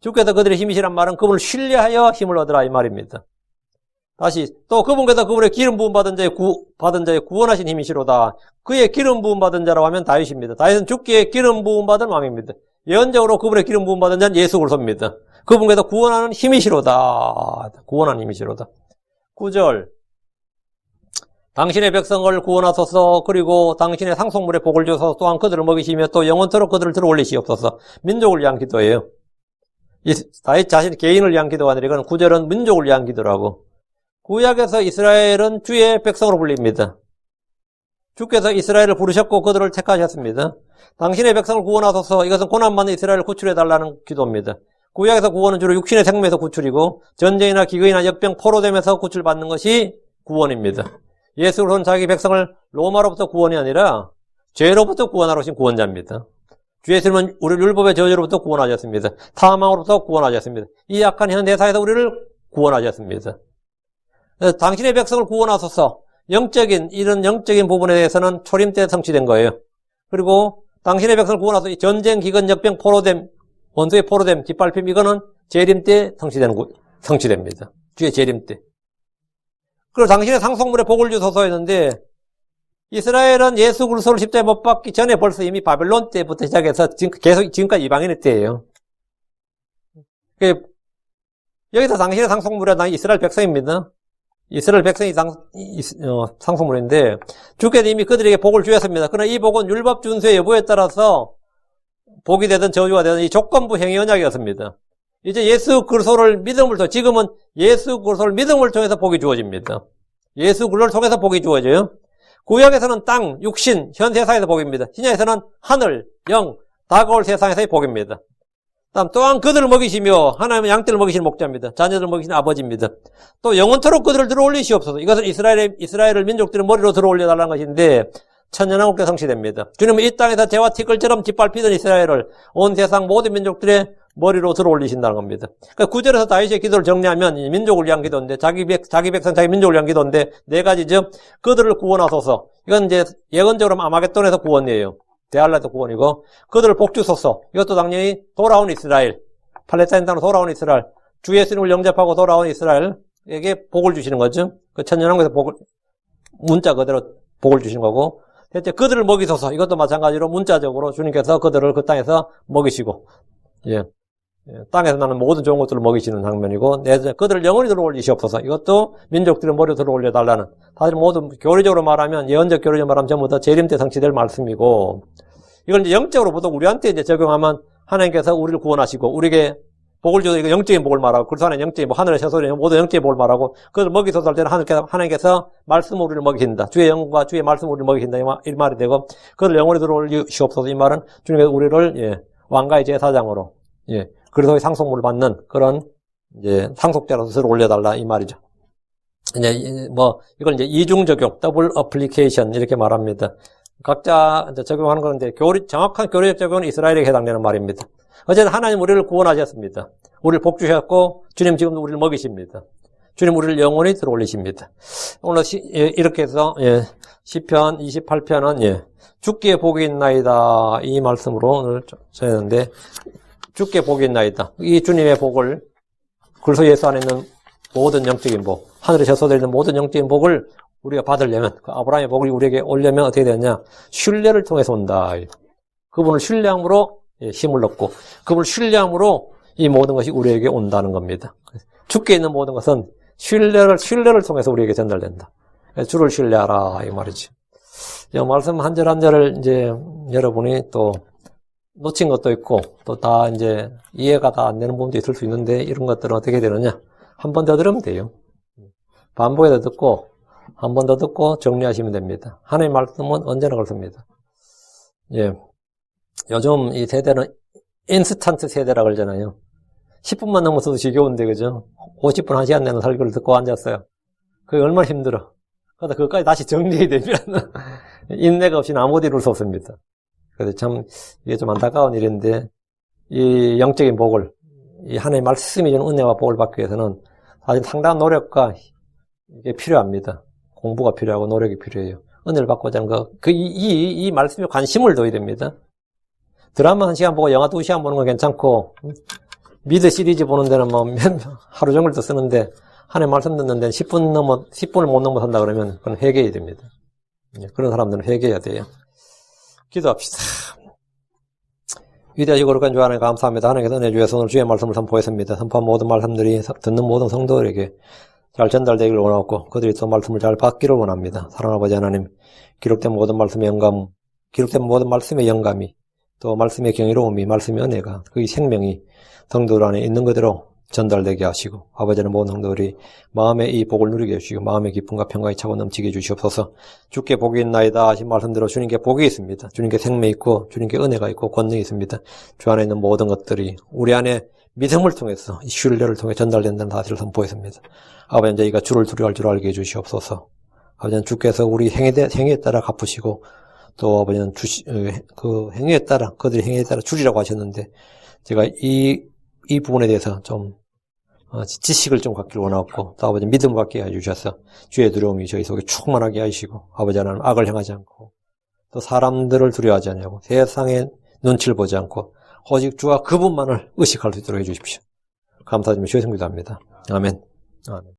주께서 그들의 힘이시란 말은 그분을 신뢰하여 힘을 얻으라 이 말입니다. 다시 또 그분께서 그분의 기름 부음 받은 자의 구원하신 힘이시로다. 그의 기름 부음 받은 자라고 하면 다윗입니다. 다윗은 주께 기름 부음 받은 왕입니다. 예언적으로 그분의 기름 부음 받은 자는 예수 그리스도입니다. 그분께서 구원하는 힘이시로다. 구원하는 힘이시로다. 9절. 당신의 백성을 구원하소서. 그리고 당신의 상속물에 복을 주소서. 또한 그들을 먹이시며 또 영원토록 그들을 들어올리시옵소서. 민족을 위한 기도예요. 다윗 자신 개인을 위한 기도가 아니라 이건 9절은 민족을 위한 기도라고. 구약에서 이스라엘은 주의 백성으로 불립니다. 주께서 이스라엘을 부르셨고 그들을 택하셨습니다. 당신의 백성을 구원하소서. 이것은 고난받는 이스라엘을 구출해달라는 기도입니다. 구약에서 구원은 주로 육신의 생명에서 구출이고 전쟁이나 기근이나 역병, 포로됨에서 구출받는 것이 구원입니다. 예수 그리스도는 자기 백성을 로마로부터 구원이 아니라 죄로부터 구원하러 오신 구원자입니다. 주 예수님은 우리를 율법의 저주로부터 구원하셨습니다. 사망으로부터 구원하셨습니다. 이 약한 현대사에서 우리를 구원하셨습니다. 당신의 백성을 구원하소서. 이런 영적인 부분에 대해서는 초림 때 성취된 거예요. 그리고 당신의 백성을 구원하소서. 전쟁, 기근, 역병, 포로됨, 원수의 포로됨, 짓밟힘, 이거는 재림 때 성취됩니다. 주의 재림 때. 그리고 당신의 상속물에 복을 주소서 했는데, 이스라엘은 예수 그리스도를 십자가에 못 박기 전에 벌써 이미 바벨론 때부터 시작해서 계속 지금까지 이방인의 때예요. 여기서 당신의 상속물은 이스라엘 백성입니다. 이스라엘 백성이 상속물인데 주께서 이미 그들에게 복을 주셨습니다. 그러나 이 복은 율법 준수의 여부에 따라서 복이 되든 저주가 되든 이 조건부 행위 언약이었습니다. 이제 예수 그리스도를 믿음을 통해 지금은 예수 그리스도를 믿음을 통해서 복이 주어집니다. 예수 그리스도를 통해서 복이 주어져요. 구약에서는 땅, 육신, 현 세상에서 복입니다. 신약에서는 하늘, 영, 다가올 세상에서의 복입니다. 다음 또한 그들을 먹이시며 하나님은 양떼를 먹이시는 목자입니다. 자녀들을 먹이시는 아버지입니다. 또 영원토록 그들을 들어올리시옵소서. 이것은 이스라엘을 민족들의 머리로 들어올려달라는 것인데 천년왕국에 성취됩니다. 주님은 이 땅에서 재와 티끌처럼 짓밟히던 이스라엘을 온 세상 모든 민족들의 머리로 들어올리신다는 겁니다. 그러니까 9절에서 다윗의 기도를 정리하면 민족을 위한 기도인데 자기 백성, 자기 민족을 위한 기도인데 네 가지죠. 그들을 구원하소서. 이건 이제 예언적으로 아마겟돈에서 구원이에요. 대할라에서 구원이고 그들을 복주소서. 이것도 당연히 돌아온 이스라엘, 팔레스타인 땅으로 돌아온 이스라엘, 주 예수님을 영접하고 돌아온 이스라엘에게 복을 주시는 거죠. 그 천년왕국에서 문자 그대로 복을 주시는 거고, 대체 그들을 먹이소서. 이것도 마찬가지로 문자적으로 주님께서 그들을 그 땅에서 먹이시고, 땅에서 나는 모든 좋은 것들을 먹이시는 장면이고, 그들을 영원히 들어올리시옵소서. 이것도 민족들의 머리로 들어올려 달라는, 사실 모든 교리적으로 말하면, 예언적 교리적으로 말하면 전부 다 재림 때 성취될 말씀이고, 이걸 이제 영적으로 보통 우리한테 이제 적용하면 하나님께서 우리를 구원하시고, 우리에게 복을 주셔서 이거 영적인 복을 말하고, 그래서 영적인 복, 하늘의 새소리, 모든 영적인 복을 말하고, 그걸 먹이소서 할 때는 하나님께서 말씀으로 우리를 먹이신다. 주의 영과 주의 말씀으로 우리를 먹이신다. 이 말이 되고, 그걸 영원히 들어올리시옵소서. 이 말은 주님께서 우리를, 왕가의 제사장으로, 그리스도의 상속물을 받는 그런, 상속자로서 들어 올려달라. 이 말이죠. 이걸 이중적용, 더블 어플리케이션, 이렇게 말합니다. 각자 적용하는 건데, 정확한 교리적 적용은 이스라엘에게 해당되는 말입니다. 어쨌든 하나님 우리를 구원하셨습니다. 우리를 복주셨고, 주님 지금도 우리를 먹이십니다. 주님 우리를 영원히 들어 올리십니다. 오늘 이렇게 해서, 시편 28편은, 주께 복이 있나이다. 이 말씀으로 오늘 전했는데, 주께 복이 있나이다. 이 주님의 복을, 그리스도 예수 안에 있는 모든 영적인 복, 하늘에 저소되어 있는 모든 영적인 복을 우리가 받으려면, 그 아브라함의 복을 우리에게 오려면 어떻게 되느냐? 신뢰를 통해서 온다. 그분을 신뢰함으로 힘을 얻고, 그분을 신뢰함으로 이 모든 것이 우리에게 온다는 겁니다. 주께 있는 모든 것은 신뢰를 통해서 우리에게 전달된다. 주를 신뢰하라. 이 말이지. 이 말씀 한 절 한 절을 여러분이 또 놓친 것도 있고, 또 다 이해가 다 안 되는 부분도 있을 수 있는데, 이런 것들은 어떻게 되느냐? 한 번 더 들으면 돼요. 반복해서 듣고, 한 번 더 듣고 정리하시면 됩니다. 하나님의 말씀은 언제나 그렇습니다. 요즘 이 세대는 인스턴트 세대라 그러잖아요. 10분만 넘어서도 지겨운데, 그죠? 50분, 1시간 내는 설교를 듣고 앉았어요. 그게 얼마나 힘들어. 그러다 그것까지 다시 정리해야 되면, 인내가 없이는 아무도 이룰 수 없습니다. 그래서 참, 이게 좀 안타까운 일인데, 이 영적인 복을, 이 하나님의 말씀이 주는 은혜와 복을 받기 위해서는 사실 상당한 노력과 이게 필요합니다. 공부가 필요하고 노력이 필요해요. 은혜를 받고자 하는 이 말씀에 관심을 둬야 됩니다. 드라마 1시간 보고 영화 2시간 보는 건 괜찮고, 미드 시리즈 보는 데는 하루 종일도 쓰는데, 하나님 말씀 듣는 데는 10분을 못 넘어선다 그러면 그건 회개해야 됩니다. 그런 사람들은 회개해야 돼요. 기도합시다. 위대하시고 거룩한 주 하나님 감사합니다. 하나님께서 은혜 주셔서 오늘 주의 말씀을 선포했습니다. 선포한 모든 말씀들이 듣는 모든 성도들에게 잘 전달되기를 원하고 그들이 또 말씀을 잘 받기를 원합니다. 사랑하는 아버지 하나님, 기록된 모든 말씀의 영감, 기록된 모든 말씀의 영감이, 또 말씀의 경이로움이, 말씀의 은혜가, 그의 생명이 성도들 안에 있는 그대로 전달되게 하시고, 아버지는 모든 성도들이 마음의 이 복을 누리게 해주시고 마음의 기쁨과 평강이 차고 넘치게 해주시옵소서. 주께 복이 있나이다 하신 말씀대로 주님께 복이 있습니다. 주님께 생명이 있고 주님께 은혜가 있고 권능이 있습니다. 주 안에 있는 모든 것들이 우리 안에 믿음을 통해서 이 신뢰를 통해 전달된다는 사실을 선포했습니다. 아버지는 저희가 주를 두려워할 줄 알게 해주시옵소서. 아버지는 주께서 우리 행위에 따라 갚으시고, 또 아버지는 그 행위에 따라, 그들의 행위에 따라 주리라고 하셨는데, 제가 이 부분에 대해서 좀 지식을 좀 갖기를 원하고, 또 아버지 믿음을 갖게 해주셔서 주의 두려움이 저희 속에 충만하게 하시고, 아버지 하나님 악을 행하지 않고, 또 사람들을 두려워하지 않냐고, 세상의 눈치를 보지 않고 오직 주와 그분만을 의식할 수 있도록 해주십시오. 감사드리며 주의 성기도합니다. 아멘. 아멘.